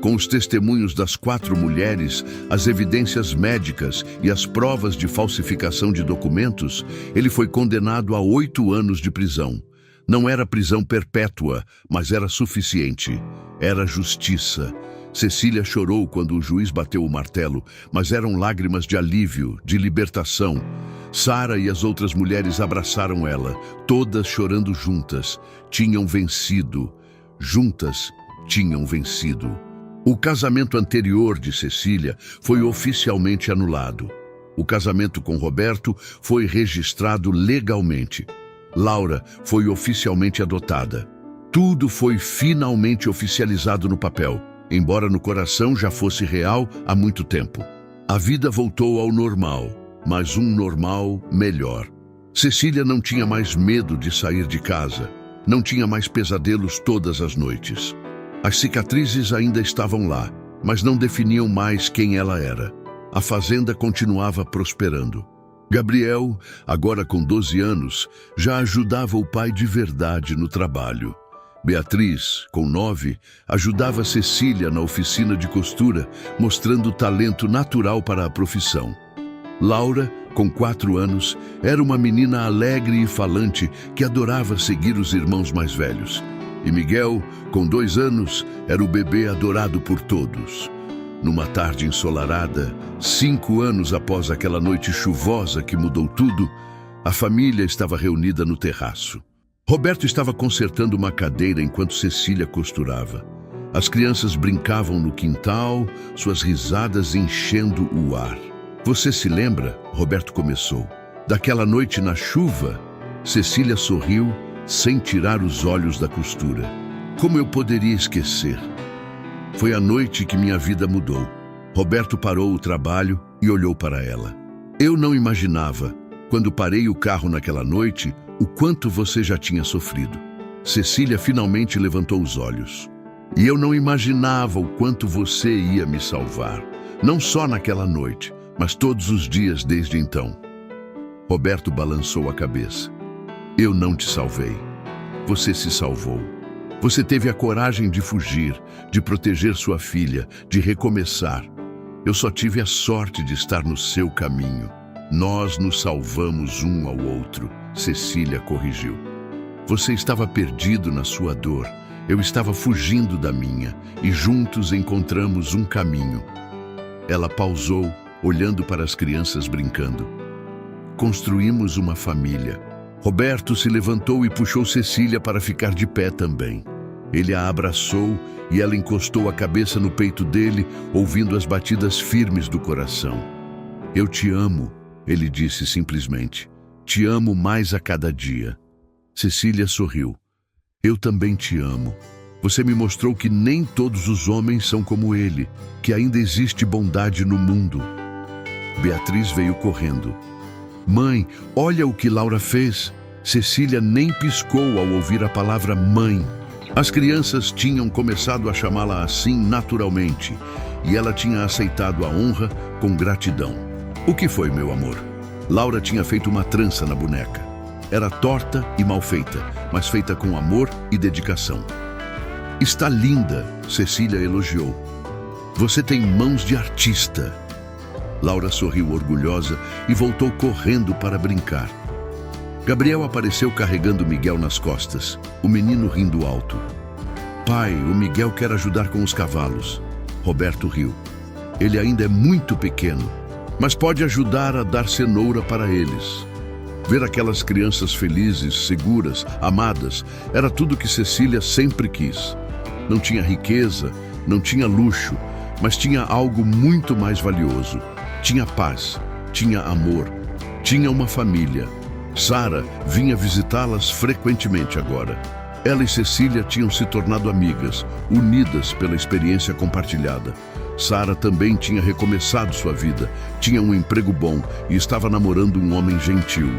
S1: Com os testemunhos das 4 mulheres, as evidências médicas e as provas de falsificação de documentos, ele foi condenado a 8 anos de prisão. Não era prisão perpétua, mas era suficiente. Era justiça. Cecília chorou quando o juiz bateu o martelo, mas eram lágrimas de alívio, de libertação. Sara e as outras mulheres abraçaram ela, todas chorando juntas. Tinham vencido. Juntas, tinham vencido. O casamento anterior de Cecília foi oficialmente anulado. O casamento com Roberto foi registrado legalmente. Laura foi oficialmente adotada. Tudo foi finalmente oficializado no papel, embora no coração já fosse real há muito tempo. A vida voltou ao normal, mas um normal melhor. Cecília não tinha mais medo de sair de casa. Não tinha mais pesadelos todas as noites. As cicatrizes ainda estavam lá, mas não definiam mais quem ela era. A fazenda continuava prosperando. Gabriel, agora com 12 anos, já ajudava o pai de verdade no trabalho. Beatriz, com 9, ajudava Cecília na oficina de costura, mostrando talento natural para a profissão. Laura, com 4 anos, era uma menina alegre e falante que adorava seguir os irmãos mais velhos. E Miguel, com 2 anos, era o bebê adorado por todos. Numa tarde ensolarada, 5 anos após aquela noite chuvosa que mudou tudo, a família estava reunida no terraço. Roberto estava consertando uma cadeira enquanto Cecília costurava. As crianças brincavam no quintal, suas risadas enchendo o ar. Você se lembra? Roberto começou. Daquela noite na chuva? Cecília sorriu, sem tirar os olhos da costura. Como eu poderia esquecer? Foi a noite que minha vida mudou. Roberto parou o trabalho e olhou para ela. Eu não imaginava, quando parei o carro naquela noite, o quanto você já tinha sofrido. Cecília finalmente levantou os olhos. E eu não imaginava o quanto você ia me salvar. Não só naquela noite, mas todos os dias desde então. Roberto balançou a cabeça. Eu não te salvei. Você se salvou. Você teve a coragem de fugir, de proteger sua filha, de recomeçar. Eu só tive a sorte de estar no seu caminho. Nós nos salvamos um ao outro, Cecília corrigiu. Você estava perdido na sua dor. Eu estava fugindo da minha, e juntos encontramos um caminho. Ela pausou, olhando para as crianças brincando. Construímos uma família. Roberto se levantou e puxou Cecília para ficar de pé também. Ele a abraçou e ela encostou a cabeça no peito dele, ouvindo as batidas firmes do coração. Eu te amo, ele disse simplesmente. Te amo mais a cada dia. Cecília sorriu. Eu também te amo. Você me mostrou que nem todos os homens são como ele, que ainda existe bondade no mundo. Beatriz veio correndo. Mãe, olha o que Laura fez. Cecília nem piscou ao ouvir a palavra mãe. As crianças tinham começado a chamá-la assim naturalmente, e ela tinha aceitado a honra com gratidão. O que foi, meu amor? Laura tinha feito uma trança na boneca. Era torta e mal feita, mas feita com amor e dedicação. Está linda, Cecília elogiou. Você tem mãos de artista. Laura sorriu orgulhosa e voltou correndo para brincar. Gabriel apareceu carregando Miguel nas costas, o menino rindo alto. Pai, o Miguel quer ajudar com os cavalos. Roberto riu. Ele ainda é muito pequeno, mas pode ajudar a dar cenoura para eles. Ver aquelas crianças felizes, seguras, amadas, era tudo que Cecília sempre quis. Não tinha riqueza, não tinha luxo, mas tinha algo muito mais valioso. Tinha paz, tinha amor, tinha uma família. Sara vinha visitá-las frequentemente agora. Ela e Cecília tinham se tornado amigas, unidas pela experiência compartilhada. Sara também tinha recomeçado sua vida, tinha um emprego bom e estava namorando um homem gentil.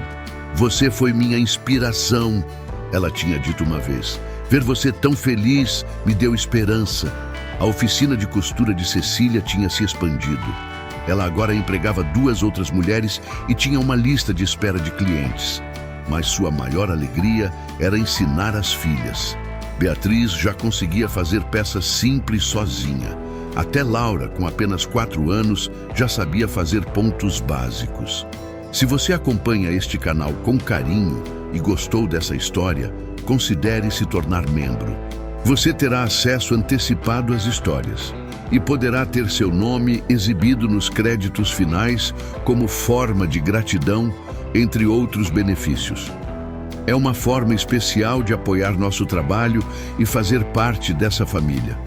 S1: Você foi minha inspiração, ela tinha dito uma vez. Ver você tão feliz me deu esperança. A oficina de costura de Cecília tinha se expandido. Ela agora empregava 2 outras mulheres e tinha uma lista de espera de clientes. Mas sua maior alegria era ensinar as filhas. Beatriz já conseguia fazer peças simples sozinha. Até Laura, com apenas 4 anos, já sabia fazer pontos básicos. Se você acompanha este canal com carinho e gostou dessa história, considere se tornar membro. Você terá acesso antecipado às histórias e poderá ter seu nome exibido nos créditos finais como forma de gratidão, entre outros benefícios. É uma forma especial de apoiar nosso trabalho e fazer parte dessa família.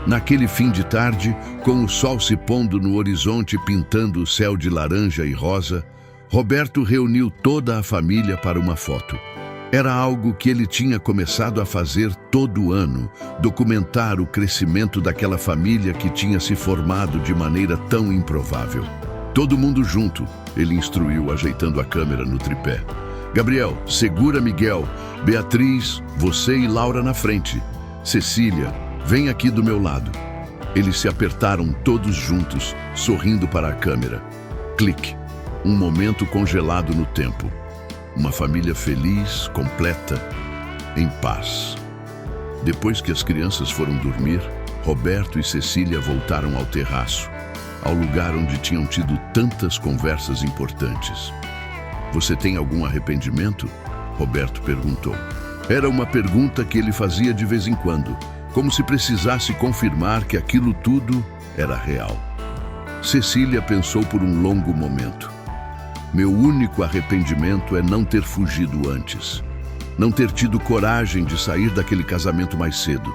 S1: Naquele fim de tarde, com o sol se pondo no horizonte pintando o céu de laranja e rosa, Roberto reuniu toda a família para uma foto. Era algo que ele tinha começado a fazer todo ano, documentar o crescimento daquela família que tinha se formado de maneira tão improvável. Todo mundo junto, ele instruiu, ajeitando a câmera no tripé. Gabriel, segura Miguel. Beatriz, você e Laura na frente. Cecília, vem aqui do meu lado. Eles se apertaram todos juntos, sorrindo para a câmera. Clique. Um momento congelado no tempo. Uma família feliz, completa, em paz. Depois que as crianças foram dormir, Roberto e Cecília voltaram ao terraço, ao lugar onde tinham tido tantas conversas importantes. Você tem algum arrependimento? Roberto perguntou. Era uma pergunta que ele fazia de vez em quando, como se precisasse confirmar que aquilo tudo era real. Cecília pensou por um longo momento. Meu único arrependimento é não ter fugido antes. Não ter tido coragem de sair daquele casamento mais cedo.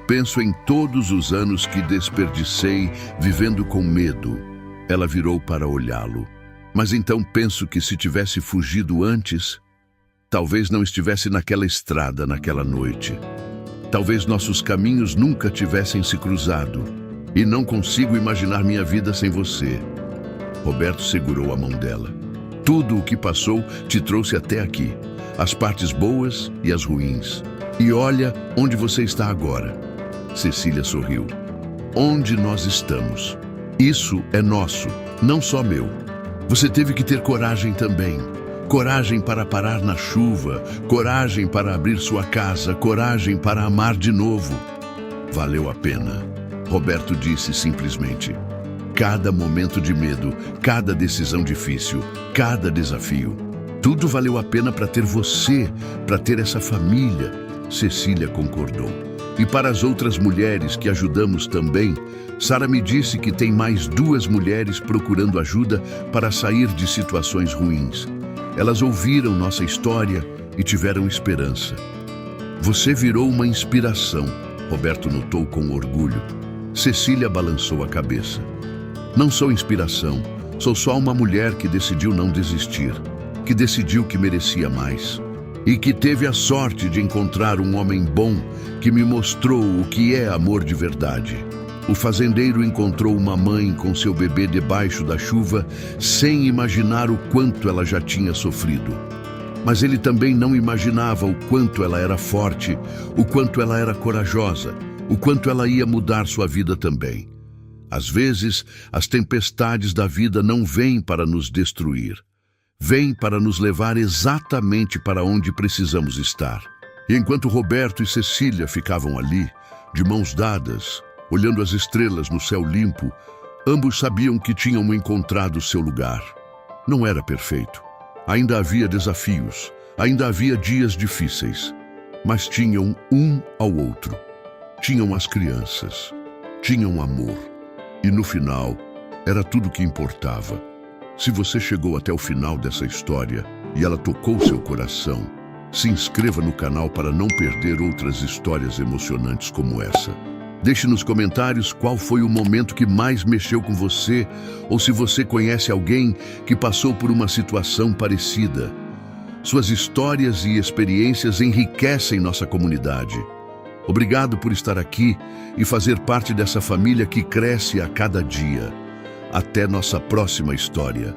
S1: Penso em todos os anos que desperdicei vivendo com medo. Ela virou para olhá-lo. Mas então penso que se tivesse fugido antes, talvez não estivesse naquela estrada naquela noite. Talvez nossos caminhos nunca tivessem se cruzado. E não consigo imaginar minha vida sem você. Roberto segurou a mão dela. Tudo o que passou te trouxe até aqui. As partes boas e as ruins. E olha onde você está agora. Cecília sorriu. Onde nós estamos. Isso é nosso, não só meu. Você teve que ter coragem também. Coragem para parar na chuva. Coragem para abrir sua casa. Coragem para amar de novo. Valeu a pena. Roberto disse simplesmente. Cada momento de medo, cada decisão difícil, cada desafio. Tudo valeu a pena para ter você, para ter essa família. Cecília concordou. E para as outras mulheres que ajudamos também, Sara me disse que tem mais 2 mulheres procurando ajuda para sair de situações ruins. Elas ouviram nossa história e tiveram esperança. Você virou uma inspiração, Roberto notou com orgulho. Cecília balançou a cabeça. Não sou inspiração, sou só uma mulher que decidiu não desistir, que decidiu que merecia mais e que teve a sorte de encontrar um homem bom que me mostrou o que é amor de verdade. O fazendeiro encontrou uma mãe com seu bebê debaixo da chuva sem imaginar o quanto ela já tinha sofrido. Mas ele também não imaginava o quanto ela era forte, o quanto ela era corajosa, o quanto ela ia mudar sua vida também. Às vezes, as tempestades da vida não vêm para nos destruir. Vêm para nos levar exatamente para onde precisamos estar. E enquanto Roberto e Cecília ficavam ali, de mãos dadas, olhando as estrelas no céu limpo, ambos sabiam que tinham encontrado seu lugar. Não era perfeito. Ainda havia desafios, ainda havia dias difíceis. Mas tinham um ao outro. Tinham as crianças. Tinham amor. E no final, era tudo o que importava. Se você chegou até o final dessa história e ela tocou seu coração, se inscreva no canal para não perder outras histórias emocionantes como essa. Deixe nos comentários qual foi o momento que mais mexeu com você ou se você conhece alguém que passou por uma situação parecida. Suas histórias e experiências enriquecem nossa comunidade. Obrigado por estar aqui e fazer parte dessa família que cresce a cada dia. Até nossa próxima história.